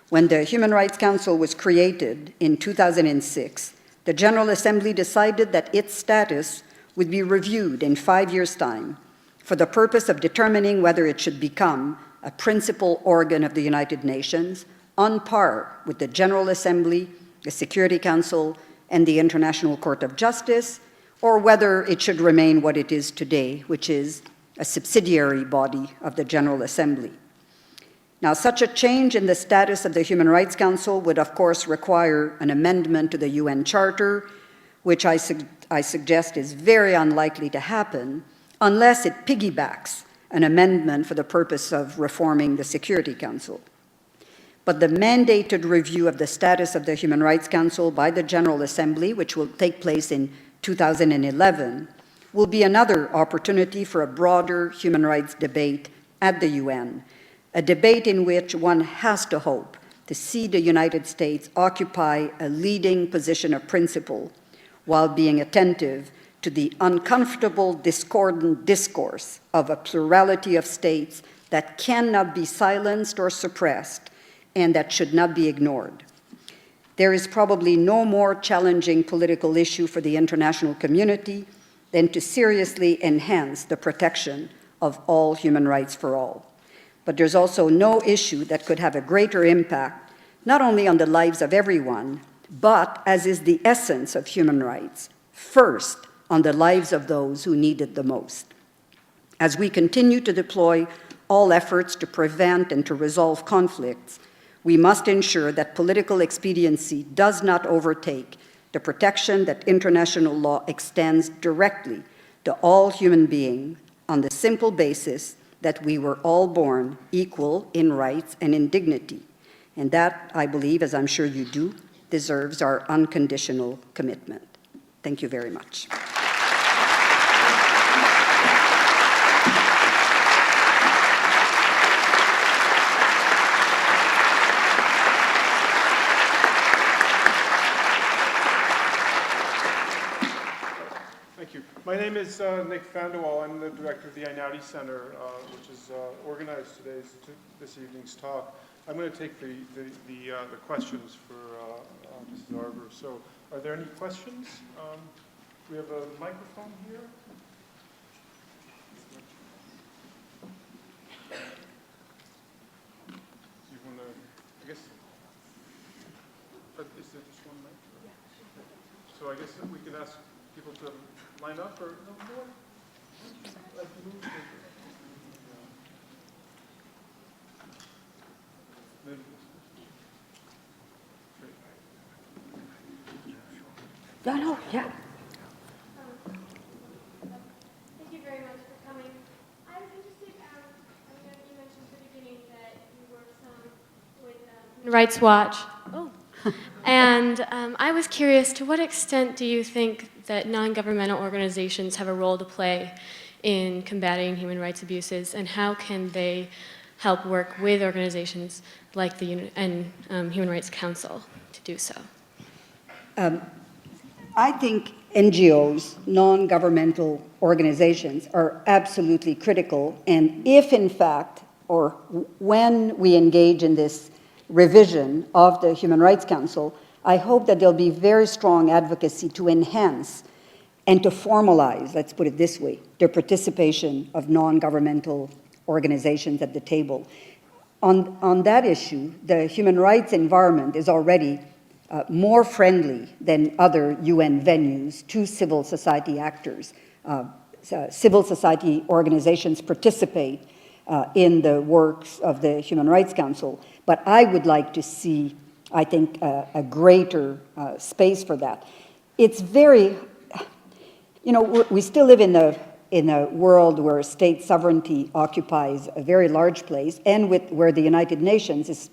When the Human Rights Council was created in 2006, the General Assembly decided that its status would be reviewed in 5 years' time for the purpose of determining whether it should become a principal organ of the United Nations, on par with the General Assembly, the Security Council, and the International Court of Justice, or whether it should remain what it is today, which is a subsidiary body of the General Assembly. Now, such a change in the status of the Human Rights Council would, of course, require an amendment to the UN Charter, which I suggest is very unlikely to happen unless it piggybacks an amendment for the purpose of reforming the Security Council. But the mandated review of the status of the Human Rights Council by the General Assembly, which will take place in 2011, will be another opportunity for a broader human rights debate at the UN, a debate in which one has to hope to see the United States occupy a leading position of principle while being attentive to the uncomfortable, discordant discourse of a plurality of states that cannot be silenced or suppressed and that should not be ignored. There is probably no more challenging political issue for the international community than to seriously enhance the protection of all human rights for all. But there's also no issue that could have a greater impact, not only on the lives of everyone, but, as is the essence of human rights, first on the lives of those who need it the most. As we continue to deploy all efforts to prevent and to resolve conflicts, we must ensure that political expediency does not overtake the protection that international law extends directly to all human beings on the simple basis that we were all born equal in rights and in dignity. And that, I believe, as I'm sure you do, deserves our unconditional commitment. Thank you very much. My name is Nick Vanderwall. I'm the director of the Einaudi Center, which has organized this evening's talk. I'm going to take the questions for Mrs. Arbour. So, are there any questions? We have a microphone here. You want to? I guess. Is there just one mic? So I guess we can ask people to line up or no more? Like move to, No, yeah. Thank you very much for coming. I was interested, I know you mentioned at the beginning that you work some with Human Rights Watch. Oh. And I was curious, to what extent do you think that non-governmental organizations have a role to play in combating human rights abuses, and how can they help work with organizations like the Human Rights Council to do so? I think NGOs, non-governmental organizations, are absolutely critical, and if in fact, or when we engage in this revision of the Human Rights Council, I hope that there'll be very strong advocacy to enhance and to formalize, let's put it this way, the participation of non-governmental organizations at the table. On that issue, the human rights environment is already more friendly than other UN venues to civil society actors. Civil society organizations participate in the works of the Human Rights Council, but I would like to see, I think, a greater space for that. It's very, we still live in a world where state sovereignty occupies a very large place, and where the United Nations is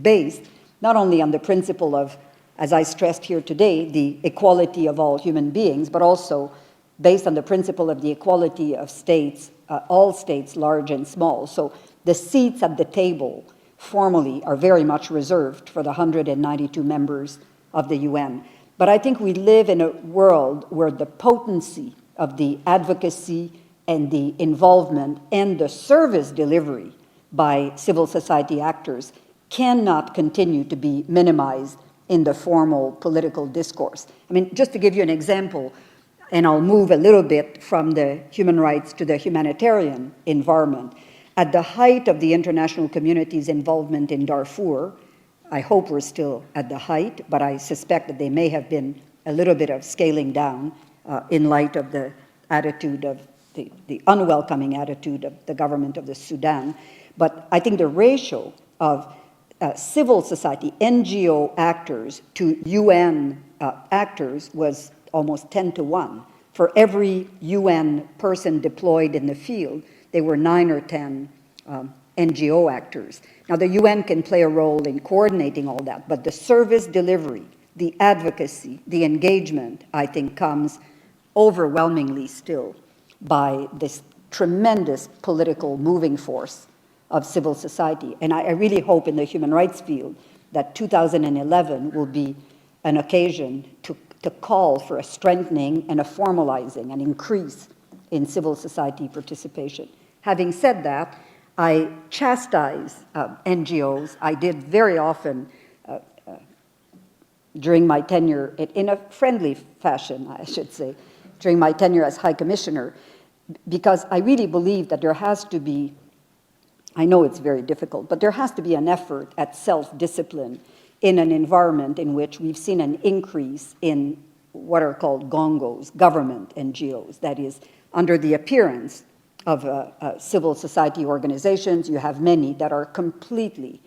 based not only on the principle of, as I stressed here today, the equality of all human beings, but also based on the principle of the equality of states, all states, large and small. So the seats at the table formally are very much reserved for the 192 members of the UN. But I think we live in a world where the potency of the advocacy and the involvement and the service delivery by civil society actors cannot continue to be minimized in the formal political discourse. I mean, just to give you an example, and I'll move a little bit from the human rights to the humanitarian environment. At the height of the international community's involvement in Darfur, I hope we're still at the height, but I suspect that they may have been a little bit of scaling down in light of the attitude of the unwelcoming attitude of the government of the Sudan. But I think the ratio of civil society, NGO actors to UN actors was almost 10 to 1. For every UN person deployed in the field, there were 9 or 10 NGO actors. Now, the UN can play a role in coordinating all that, but the service delivery, the advocacy, the engagement, I think, comes overwhelmingly still by this tremendous political moving force of civil society. And I really hope in the human rights field that 2011 will be an occasion to call for a strengthening and a formalizing, an increase in civil society participation. Having said that, I chastise NGOs. I did very often during my tenure, in a friendly fashion, I should say, during my tenure as High Commissioner, because I really believe that there has to be, I know it's very difficult, but there has to be an effort at self-discipline in an environment in which we've seen an increase in what are called gongos, government NGOs, that is, under the appearance of civil society organizations, you have many that are completely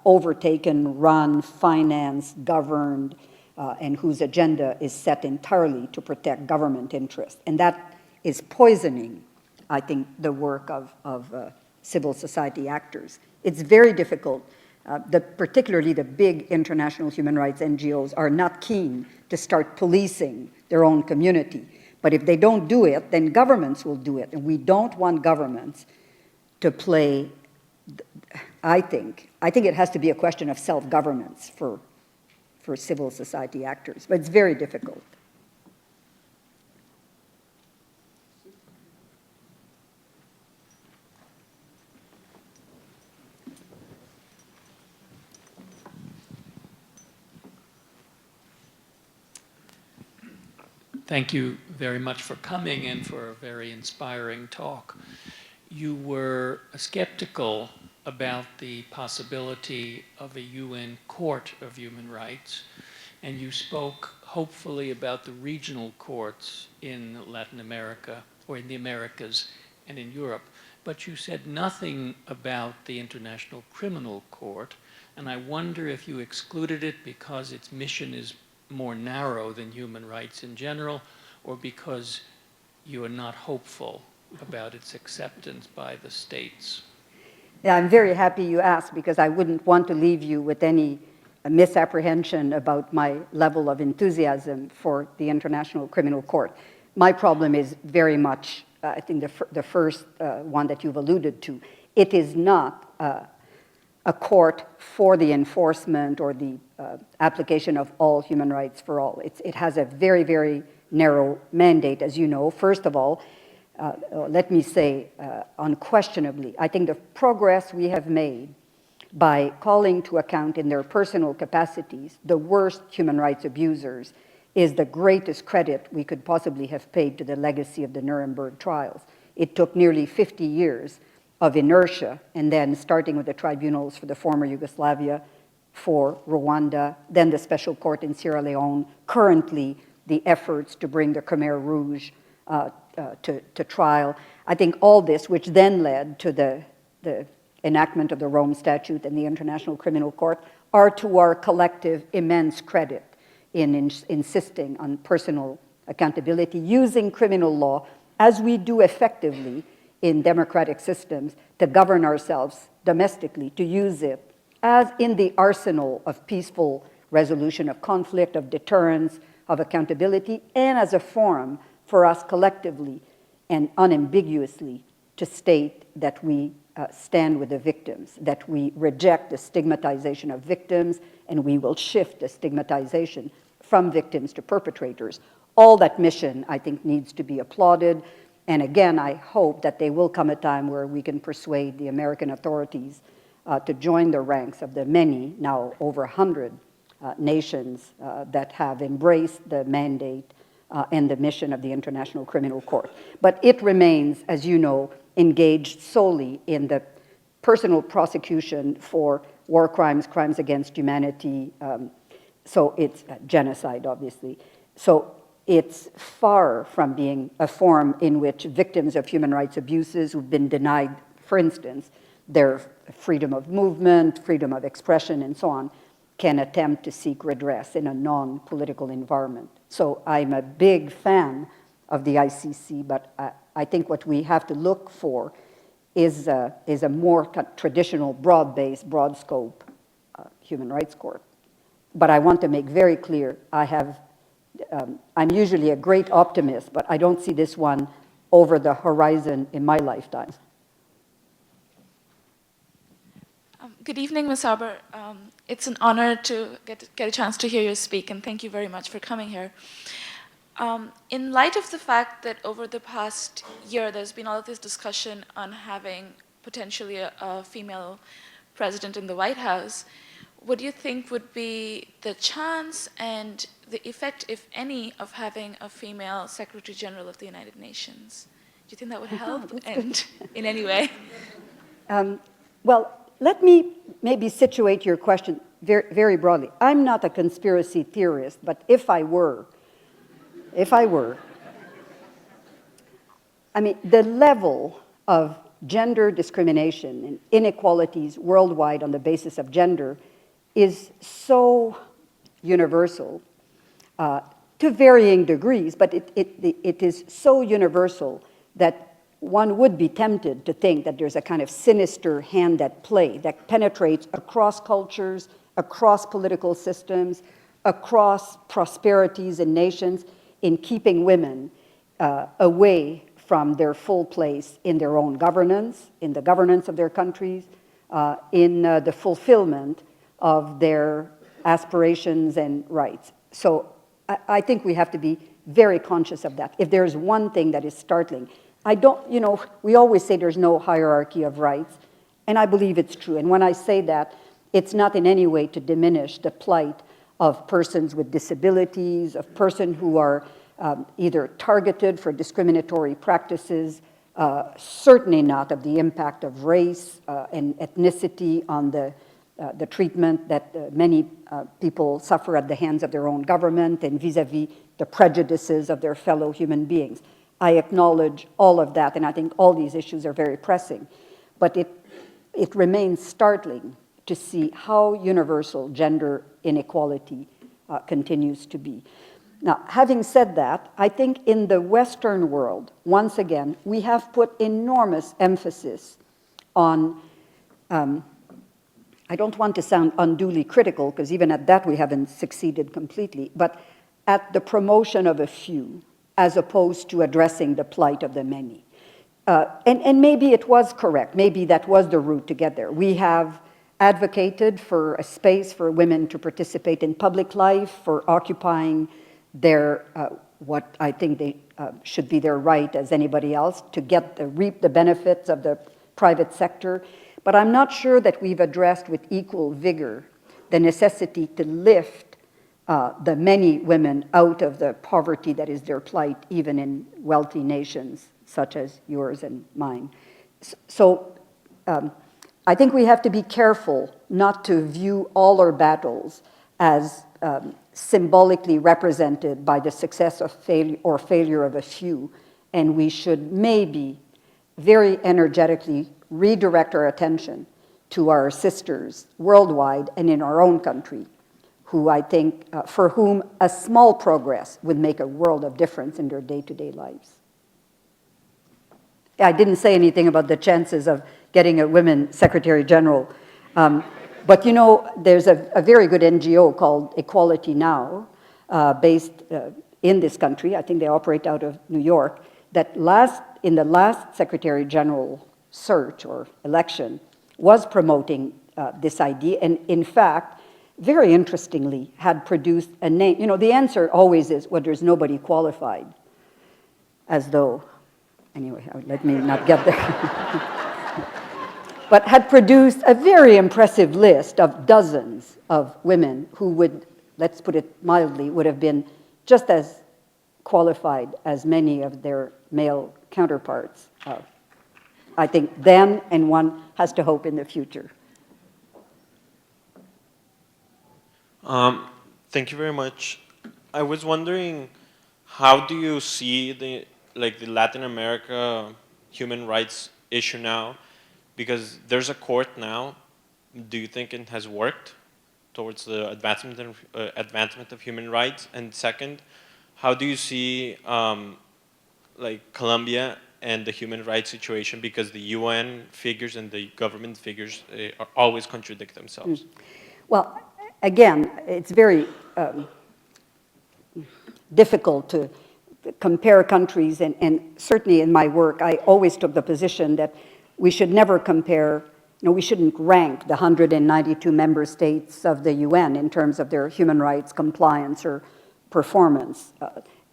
overtaken, run, financed, governed, and whose agenda is set entirely to protect government interests. And that is poisoning, I think, the work of civil society actors. It's very difficult. Particularly the big international human rights NGOs are not keen to start policing their own community. But if they don't do it, then governments will do it. And we don't want governments to play, I think it has to be a question of self-governance for civil society actors. But it's very difficult. Thank you very much for coming and for a very inspiring talk. You were skeptical about the possibility of a UN Court of Human Rights, and you spoke hopefully about the regional courts in Latin America, or in the Americas and in Europe, but you said nothing about the International Criminal Court, and I wonder if you excluded it because its mission is more narrow than human rights in general, or because you are not hopeful about its acceptance by the states? Yeah, I'm very happy you asked, because I wouldn't want to leave you with any misapprehension about my level of enthusiasm for the International Criminal Court. My problem is very much, I think, the first one that you've alluded to. It is not a court for the enforcement or the application of all human rights for all. It has a very, very narrow mandate, as you know. First of all, let me say unquestionably, I think the progress we have made by calling to account in their personal capacities the worst human rights abusers is the greatest credit we could possibly have paid to the legacy of the Nuremberg trials. It took nearly 50 years of inertia, and then starting with the tribunals for the former Yugoslavia, for Rwanda, then the special court in Sierra Leone, currently the efforts to bring the Khmer Rouge to trial. I think all this, which then led to the enactment of the Rome Statute and the International Criminal Court, are to our collective immense credit in insisting on personal accountability, using criminal law as we do effectively in democratic systems to govern ourselves domestically, to use it as in the arsenal of peaceful resolution of conflict, of deterrence, of accountability, and as a forum for us collectively and unambiguously to state that we stand with the victims, that we reject the stigmatization of victims, and we will shift the stigmatization from victims to perpetrators. All that mission, I think, needs to be applauded. And again, I hope that there will come a time where we can persuade the American authorities to join the ranks of the many, now over 100 nations that have embraced the mandate and the mission of the International Criminal Court. But it remains, as you know, engaged solely in the personal prosecution for war crimes, crimes against humanity, so it's genocide, obviously. So it's far from being a forum in which victims of human rights abuses who've been denied, for instance, their freedom of movement, freedom of expression, and so on, can attempt to seek redress in a non-political environment. So I'm a big fan of the ICC, but I think what we have to look for is a more traditional, broad-based, broad-scope human rights court. But I want to make very clear, I'm usually a great optimist, but I don't see this one over the horizon in my lifetime. Good evening, Ms. Arbour. It's an honor to get a chance to hear you speak, and thank you very much for coming here. In light of the fact that over the past year there's been all of this discussion on having potentially a female president in the White House, what do you think would be the chance and the effect, if any, of having a female Secretary General of the United Nations? Do you think that would help and in any way? Well, let me maybe situate your question very, very broadly. I'm not a conspiracy theorist, but if I were, I mean, the level of gender discrimination and inequalities worldwide on the basis of gender is so universal, to varying degrees, but it is so universal that one would be tempted to think that there's a kind of sinister hand at play that penetrates across cultures, across political systems, across prosperities and nations, in keeping women away from their full place in their own governance, in the governance of their countries, in the fulfillment of their aspirations and rights. So I think we have to be very conscious of that. If there's one thing that is startling, we always say there's no hierarchy of rights, and I believe it's true. And when I say that, it's not in any way to diminish the plight of persons with disabilities, of persons who are either targeted for discriminatory practices, certainly not of the impact of race and ethnicity on the treatment that many people suffer at the hands of their own government and vis-à-vis the prejudices of their fellow human beings. I acknowledge all of that, and I think all these issues are very pressing. But it remains startling to see how universal gender inequality continues to be. Now, having said that, I think in the Western world, once again, we have put enormous emphasis on, I don't want to sound unduly critical, because even at that we haven't succeeded completely, but at the promotion of a few, as opposed to addressing the plight of the many. And maybe it was correct. Maybe that was the route to get there. We have advocated for a space for women to participate in public life, for occupying their, what I think they should be their right as anybody else, to reap the benefits of the private sector. But I'm not sure that we've addressed with equal vigor the necessity to lift the many women out of the poverty that is their plight, even in wealthy nations such as yours and mine. So I think we have to be careful not to view all our battles as symbolically represented by the success of failure of a few, and we should maybe very energetically redirect our attention to our sisters worldwide and in our own country, who I think, for whom a small progress would make a world of difference in their day-to-day lives. I didn't say anything about the chances of getting a women Secretary General, but you know, there's a very good NGO called Equality Now, based in this country. I think they operate out of New York, that in the last Secretary General search or election was promoting this idea, and in fact, very interestingly, had produced a name. You know, the answer always is, well, there's nobody qualified, as though, anyway, let me not get there. But had produced a very impressive list of dozens of women who would, let's put it mildly, would have been just as qualified as many of their male counterparts. I think, then, and one has to hope in the future. Thank you very much. I was wondering, how do you see the Latin America human rights issue now? Because there's a court now. Do you think it has worked towards the advancement of human rights? And second, how do you see Colombia and the human rights situation? Because the UN figures and the government figures always contradict themselves. Well, again, it's very difficult to compare countries, and certainly in my work, I always took the position that we should never compare, we shouldn't rank the 192 member states of the UN in terms of their human rights compliance or performance.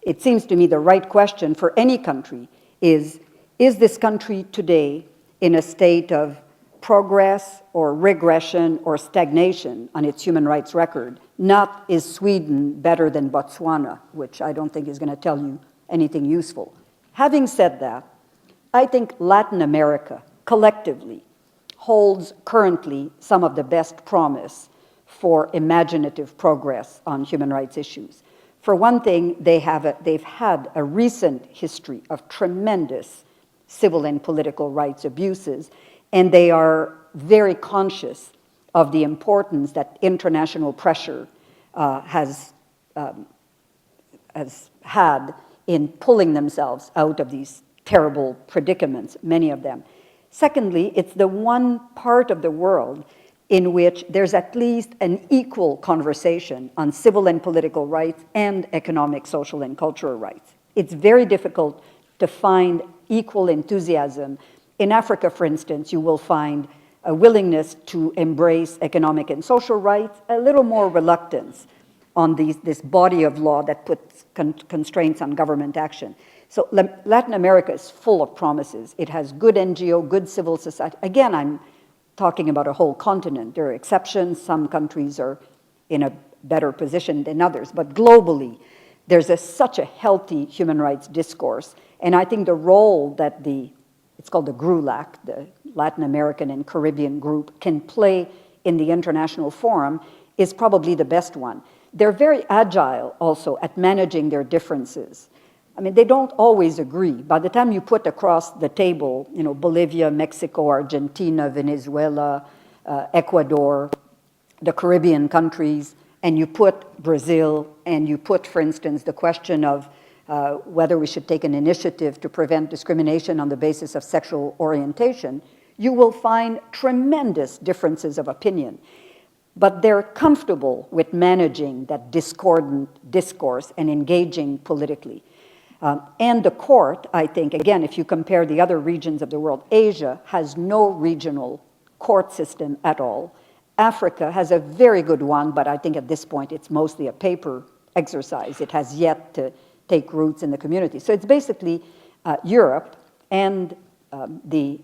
It seems to me the right question for any country is this country today in a state of progress or regression or stagnation on its human rights record? Not, is Sweden better than Botswana, which I don't think is going to tell you anything useful. Having said that, I think Latin America collectively holds currently some of the best promise for imaginative progress on human rights issues. For one thing, they've had a recent history of tremendous civil and political rights abuses, and they are very conscious of the importance that international pressure has had in pulling themselves out of these terrible predicaments, many of them. Secondly, it's the one part of the world in which there's at least an equal conversation on civil and political rights and economic, social, and cultural rights. It's very difficult to find equal enthusiasm. In Africa, for instance, you will find a willingness to embrace economic and social rights, a little more reluctance on this body of law that puts constraints on government action. So Latin America is full of promises. It has good NGO, good civil society. Again, I'm talking about a whole continent. There are exceptions. Some countries are in a better position than others. But globally, there's such a healthy human rights discourse. And I think the role that it's called the GRULAC, the Latin American and Caribbean group, can play in the international forum is probably the best one. They're very agile also at managing their differences. I mean, they don't always agree. By the time you put across the table, Bolivia, Mexico, Argentina, Venezuela, Ecuador, the Caribbean countries, and you put Brazil, and you put, for instance, the question of whether we should take an initiative to prevent discrimination on the basis of sexual orientation, you will find tremendous differences of opinion. But they're comfortable with managing that discordant discourse and engaging politically. And the court, I think, again, if you compare the other regions of the world, Asia has no regional court system at all. Africa has a very good one, but I think at this point it's mostly a paper exercise. It has yet to take roots in the community. So it's basically Europe and the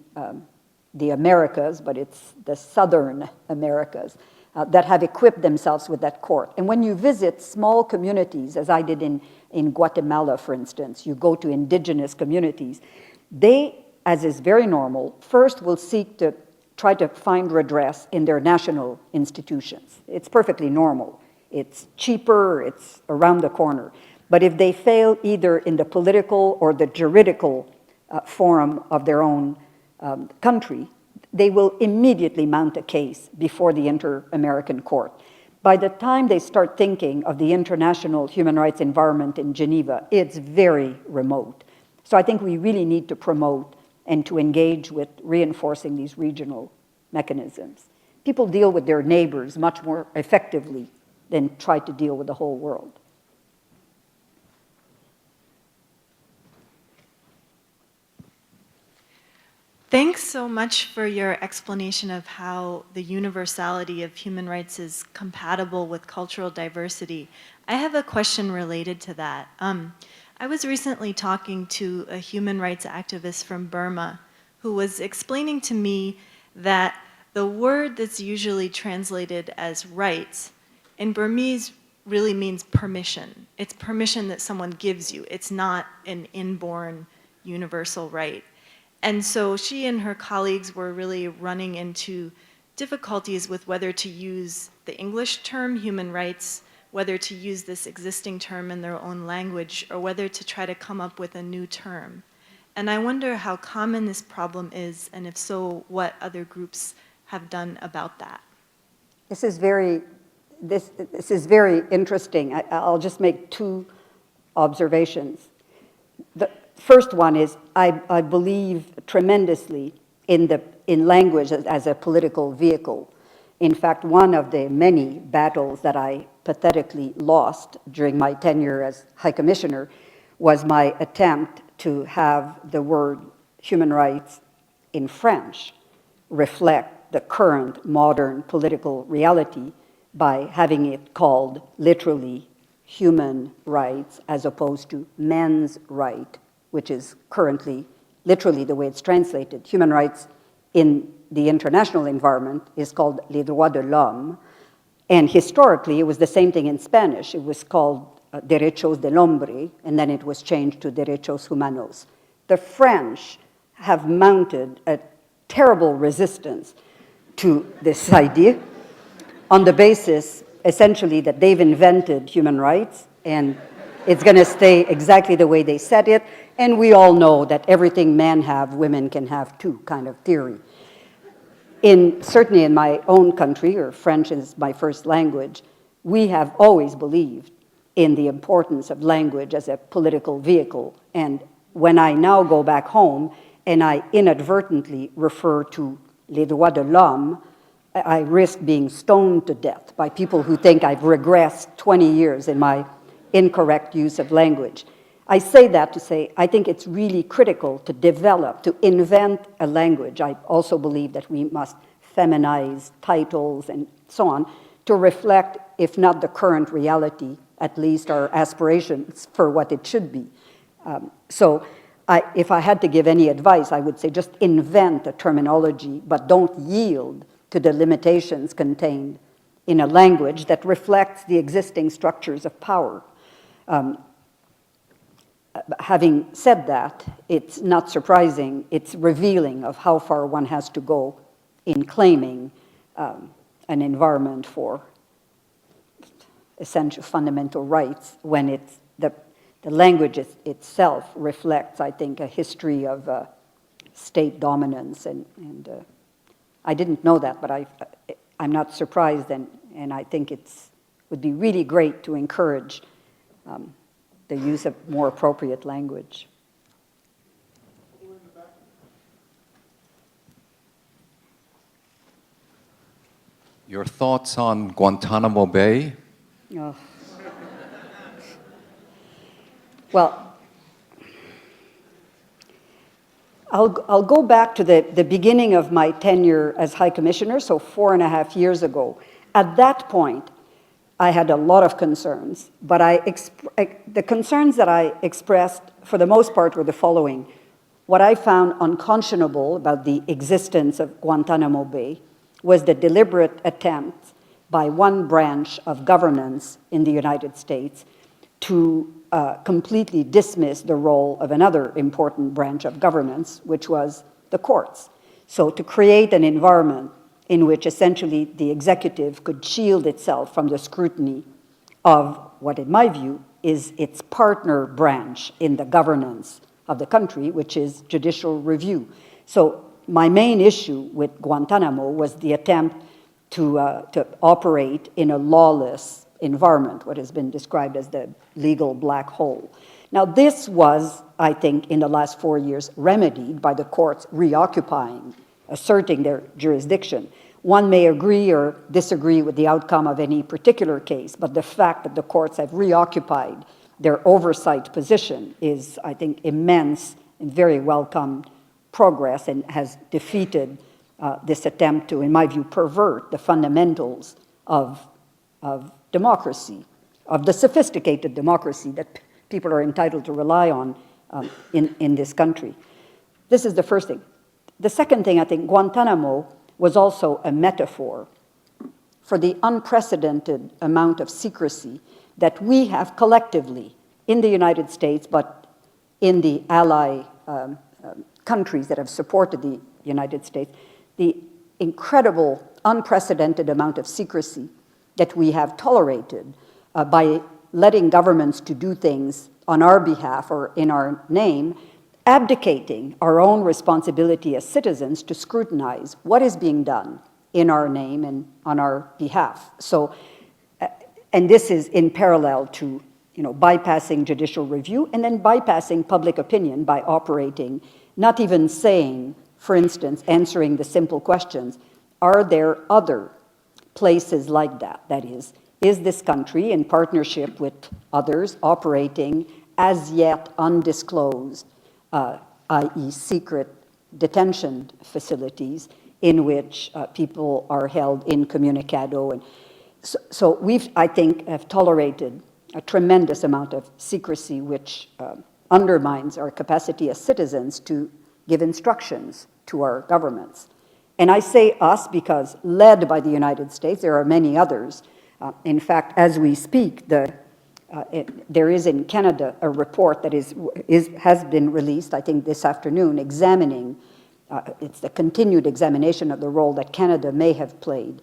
Americas, but it's the southern Americas, that have equipped themselves with that court. And when you visit small communities, as I did in Guatemala, for instance, you go to indigenous communities, they, as is very normal, first will seek to try to find redress in their national institutions. It's perfectly normal. It's cheaper, it's around the corner. But if they fail either in the political or the juridical forum of their own country, they will immediately mount a case before the Inter-American Court. By the time they start thinking of the international human rights environment in Geneva, it's very remote. So I think we really need to promote and to engage with reinforcing these regional mechanisms. People deal with their neighbors much more effectively than try to deal with the whole world. Thanks so much for your explanation of how the universality of human rights is compatible with cultural diversity. I have a question related to that. I was recently talking to a human rights activist from Burma who was explaining to me that the word that's usually translated as rights in Burmese really means permission. It's permission that someone gives you. It's not an inborn universal right. And so she and her colleagues were really running into difficulties with whether to use the English term human rights, whether to use this existing term in their own language, or whether to try to come up with a new term. And I wonder how common this problem is, and if so, what other groups have done about that. This is very interesting. I'll just make two observations. The first one is I believe tremendously in language as a political vehicle. In fact, one of the many battles that I pathetically lost during my tenure as High Commissioner was my attempt to have the word human rights in French reflect the current modern political reality by having it called literally human rights as opposed to men's right, which is currently literally the way it's translated. Human rights in the international environment is called les droits de l'homme, and historically it was the same thing in Spanish. It was called derechos del hombre, and then it was changed to derechos humanos. The French have mounted a terrible resistance to this idea on the basis, essentially, that they've invented human rights, and it's going to stay exactly the way they said it, and we all know that everything men have, women can have too, kind of theory. Certainly in my own country, or French is my first language, we have always believed in the importance of language as a political vehicle. And when I now go back home and I inadvertently refer to les droits de l'homme, I risk being stoned to death by people who think I've regressed 20 years in my incorrect use of language. I say that to say I think it's really critical to develop, to invent a language. I also believe that we must feminize titles and so on to reflect, if not the current reality, at least our aspirations for what it should be. If I had to give any advice, I would say just invent a terminology, but don't yield to the limitations contained in a language that reflects the existing structures of power. Having said that, it's not surprising, it's revealing of how far one has to go in claiming an environment for essential fundamental rights when it's the language itself reflects, I think, a history of state dominance. And I didn't know that, but I'm not surprised, and I think it would be really great to encourage the use of more appropriate language. Your thoughts on Guantanamo Bay? Oh. Well, I'll go back to the beginning of my tenure as High Commissioner, so 4.5 years ago. At that point, I had a lot of concerns, but the concerns that I expressed, for the most part, were the following. What I found unconscionable about the existence of Guantanamo Bay was the deliberate attempt by one branch of governance in the United States to completely dismiss the role of another important branch of governance, which was the courts. So to create an environment in which essentially the executive could shield itself from the scrutiny of what, in my view, is its partner branch in the governance of the country, which is judicial review. So my main issue with Guantanamo was the attempt to operate in a lawless environment, what has been described as the legal black hole. Now, this was, I think, in the last 4 years, remedied by the courts reoccupying, asserting their jurisdiction. One may agree or disagree with the outcome of any particular case, but the fact that the courts have reoccupied their oversight position is, I think, immense and very welcome progress, and has defeated this attempt to, in my view, pervert the fundamentals of democracy, of the sophisticated democracy that people are entitled to rely on in this country. This is the first thing. The second thing, I think, Guantanamo was also a metaphor for the unprecedented amount of secrecy that we have collectively in the United States, but in the ally countries that have supported the United States, the incredible, unprecedented amount of secrecy that we have tolerated by letting governments to do things on our behalf or in our name, abdicating our own responsibility as citizens to scrutinize what is being done in our name and on our behalf. So, and this is in parallel to bypassing judicial review and then bypassing public opinion by operating, not even saying, for instance, answering the simple questions, are there other places like that? That is this country in partnership with others operating as yet undisclosed, i.e. secret detention facilities in which people are held incommunicado? And so we've, I think, have tolerated a tremendous amount of secrecy, which undermines our capacity as citizens to give instructions to our governments. And I say us because, led by the United States, there are many others. In fact, as we speak, there is in Canada a report that has been released, I think this afternoon, examining, it's the continued examination of the role that Canada may have played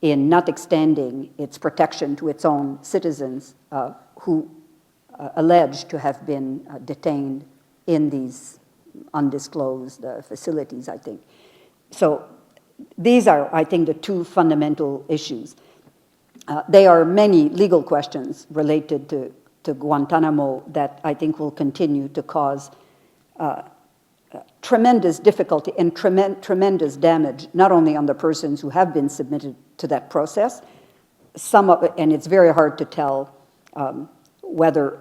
in not extending its protection to its own citizens who alleged to have been detained in these undisclosed facilities, I think. So these are, I think, the two fundamental issues. There are many legal questions related to Guantanamo that I think will continue to cause tremendous difficulty and tremendous damage, not only on the persons who have been submitted to that process, and it's very hard to tell whether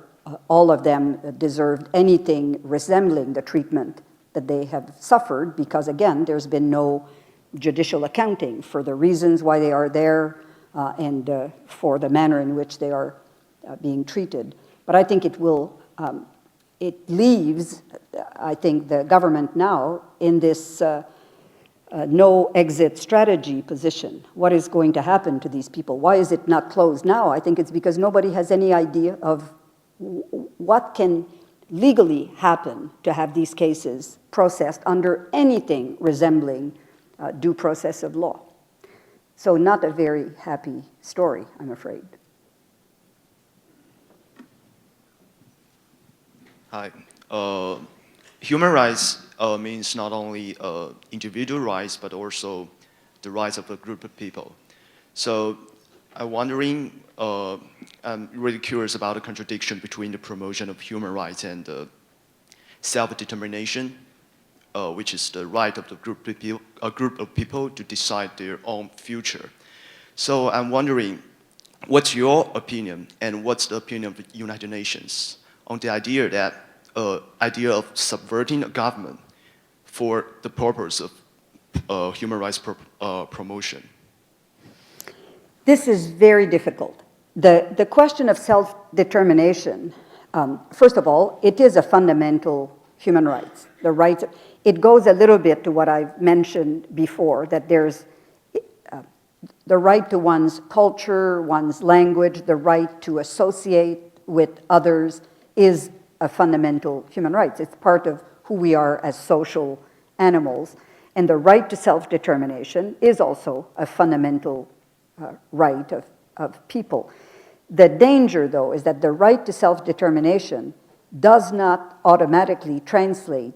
all of them deserved anything resembling the treatment that they have suffered, because again, there's been no judicial accounting for the reasons why they are there and for the manner in which they are being treated. But I think it leaves, I think, the government now in this no exit strategy position. What is going to happen to these people? Why is it not closed now? I think it's because nobody has any idea of what can legally happen to have these cases processed under anything resembling due process of law. So not a very happy story, I'm afraid. Hi. Human rights means not only individual rights, but also the rights of a group of people. So I'm wondering, I'm really curious about the contradiction between the promotion of human rights and self-determination, which is the right of a group of people to decide their own future. So I'm wondering, what's your opinion and what's the opinion of the United Nations on the idea that idea of subverting a government for the purpose of human rights promotion? This is very difficult. The question of self-determination, first of all, it is a fundamental human rights. The rights, it goes a little bit to what I've mentioned before, that there's the right to one's culture, one's language, the right to associate with others is a fundamental human rights. It's part of who we are as social animals. And the right to self-determination is also a fundamental right of people. The danger, though, is that the right to self-determination does not automatically translate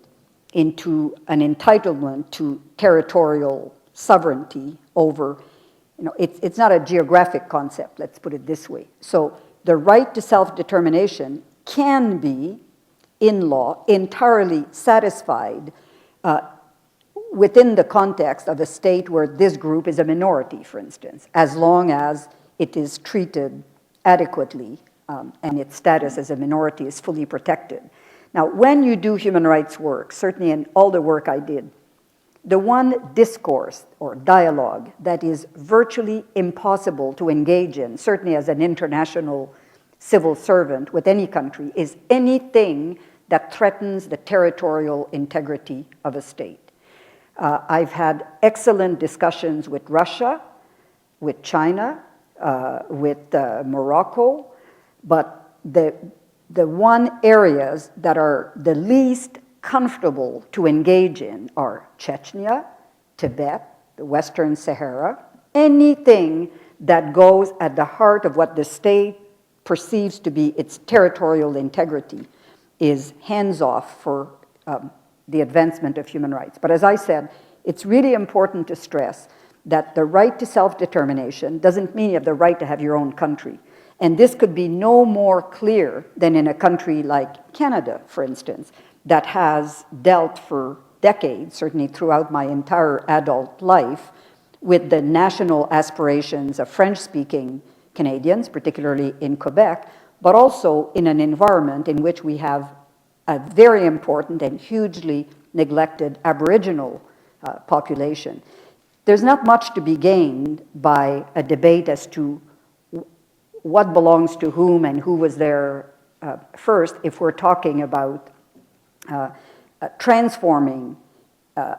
into an entitlement to territorial sovereignty over, it's not a geographic concept, let's put it this way. So the right to self-determination can be, in law, entirely satisfied within the context of a state where this group is a minority, for instance, as long as it is treated adequately and its status as a minority is fully protected. Now, when you do human rights work, certainly in all the work I did, the one discourse or dialogue that is virtually impossible to engage in, certainly as an international civil servant with any country, is anything that threatens the territorial integrity of a state. I've had excellent discussions with Russia, with China, with Morocco, but the one areas that are the least comfortable to engage in are Chechnya, Tibet, the Western Sahara, anything that goes at the heart of what the state perceives to be its territorial integrity is hands-off for the advancement of human rights. But as I said, it's really important to stress that the right to self-determination doesn't mean you have the right to have your own country. And this could be no more clear than in a country like Canada, for instance, that has dealt for decades, certainly throughout my entire adult life, with the national aspirations of French-speaking Canadians, particularly in Quebec, but also in an environment in which we have a very important and hugely neglected Aboriginal population. There's not much to be gained by a debate as to what belongs to whom and who was there first if we're talking about transforming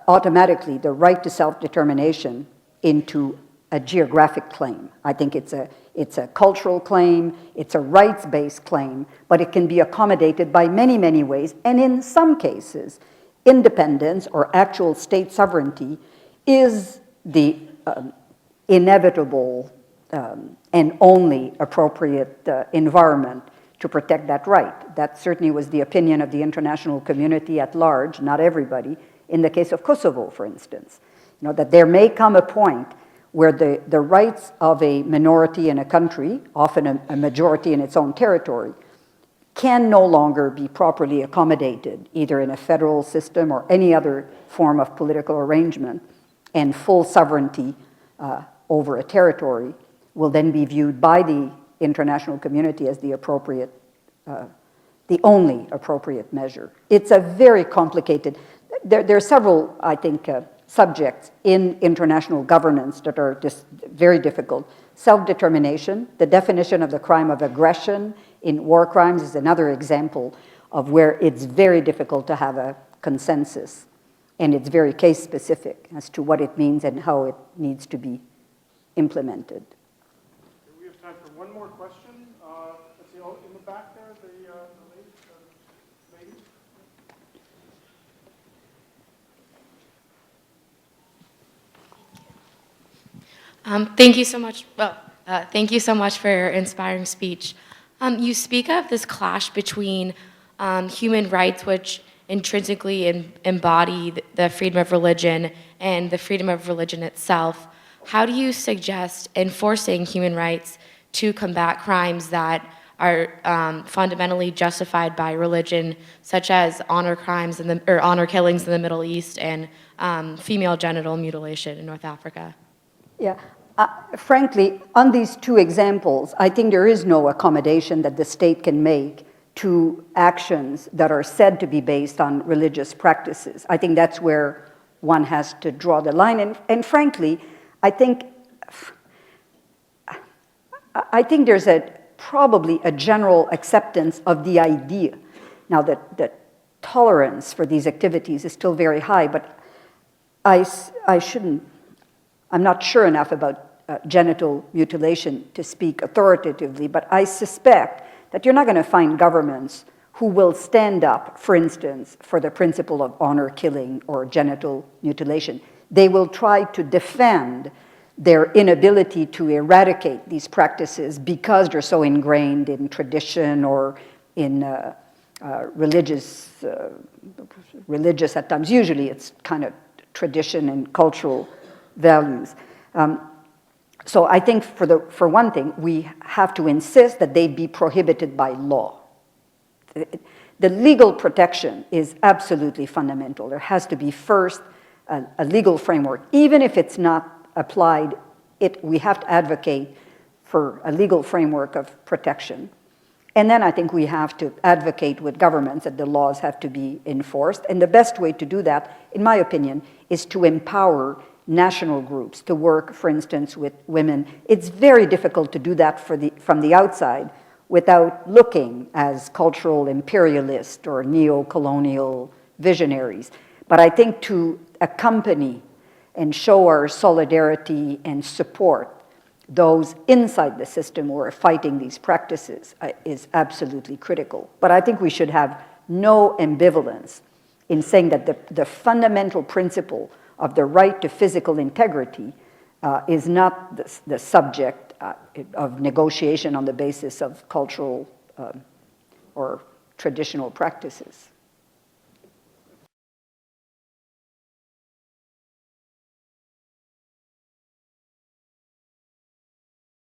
automatically the right to self-determination into a geographic claim. I think it's a cultural claim, it's a rights-based claim, but it can be accommodated by many, many ways, and in some cases, independence or actual state sovereignty is the inevitable and only appropriate environment to protect that right. That certainly was the opinion of the international community at large, not everybody, in the case of Kosovo, for instance. You know, that there may come a point where the rights of a minority in a country, often a majority in its own territory, can no longer be properly accommodated, either in a federal system or any other form of political arrangement, and full sovereignty over a territory will then be viewed by the international community as the appropriate, the only appropriate measure. It's a very complicated, there are several, I think, subjects in international governance that are just very difficult. Self-determination, the definition of the crime of aggression in war crimes is another example of where it's very difficult to have a consensus, and it's very case-specific as to what it means and how it needs to be implemented. We have time for one more question. Let's see, in the back there, the lady. Thank you so much. Well, thank you so much for your inspiring speech. You speak of this clash between human rights, which intrinsically embody the freedom of religion, and the freedom of religion itself. How do you suggest enforcing human rights to combat crimes that are fundamentally justified by religion, such as honor crimes or honor killings in the Middle East and female genital mutilation in North Africa? Yeah, frankly, on these two examples, I think there is no accommodation that the state can make to actions that are said to be based on religious practices. I think that's where one has to draw the line. And frankly, I think there's probably a general acceptance of the idea. Now, the tolerance for these activities is still very high, but I'm not sure enough about genital mutilation to speak authoritatively, but I suspect that you're not going to find governments who will stand up, for instance, for the principle of honor killing or genital mutilation. They will try to defend their inability to eradicate these practices because they're so ingrained in tradition or in religious at times. Usually it's kind of tradition and cultural values. So I think for one thing, we have to insist that they be prohibited by law. The legal protection is absolutely fundamental. There has to be first a legal framework. Even if it's not applied, we have to advocate for a legal framework of protection. And then I think we have to advocate with governments that the laws have to be enforced. And the best way to do that, in my opinion, is to empower national groups to work, for instance, with women. It's very difficult to do that from the outside without looking as cultural imperialist or neo-colonial visionaries. But I think to accompany and show our solidarity and support those inside the system who are fighting these practices is absolutely critical. But I think we should have no ambivalence in saying that the fundamental principle of the right to physical integrity is not the subject of negotiation on the basis of cultural or traditional practices.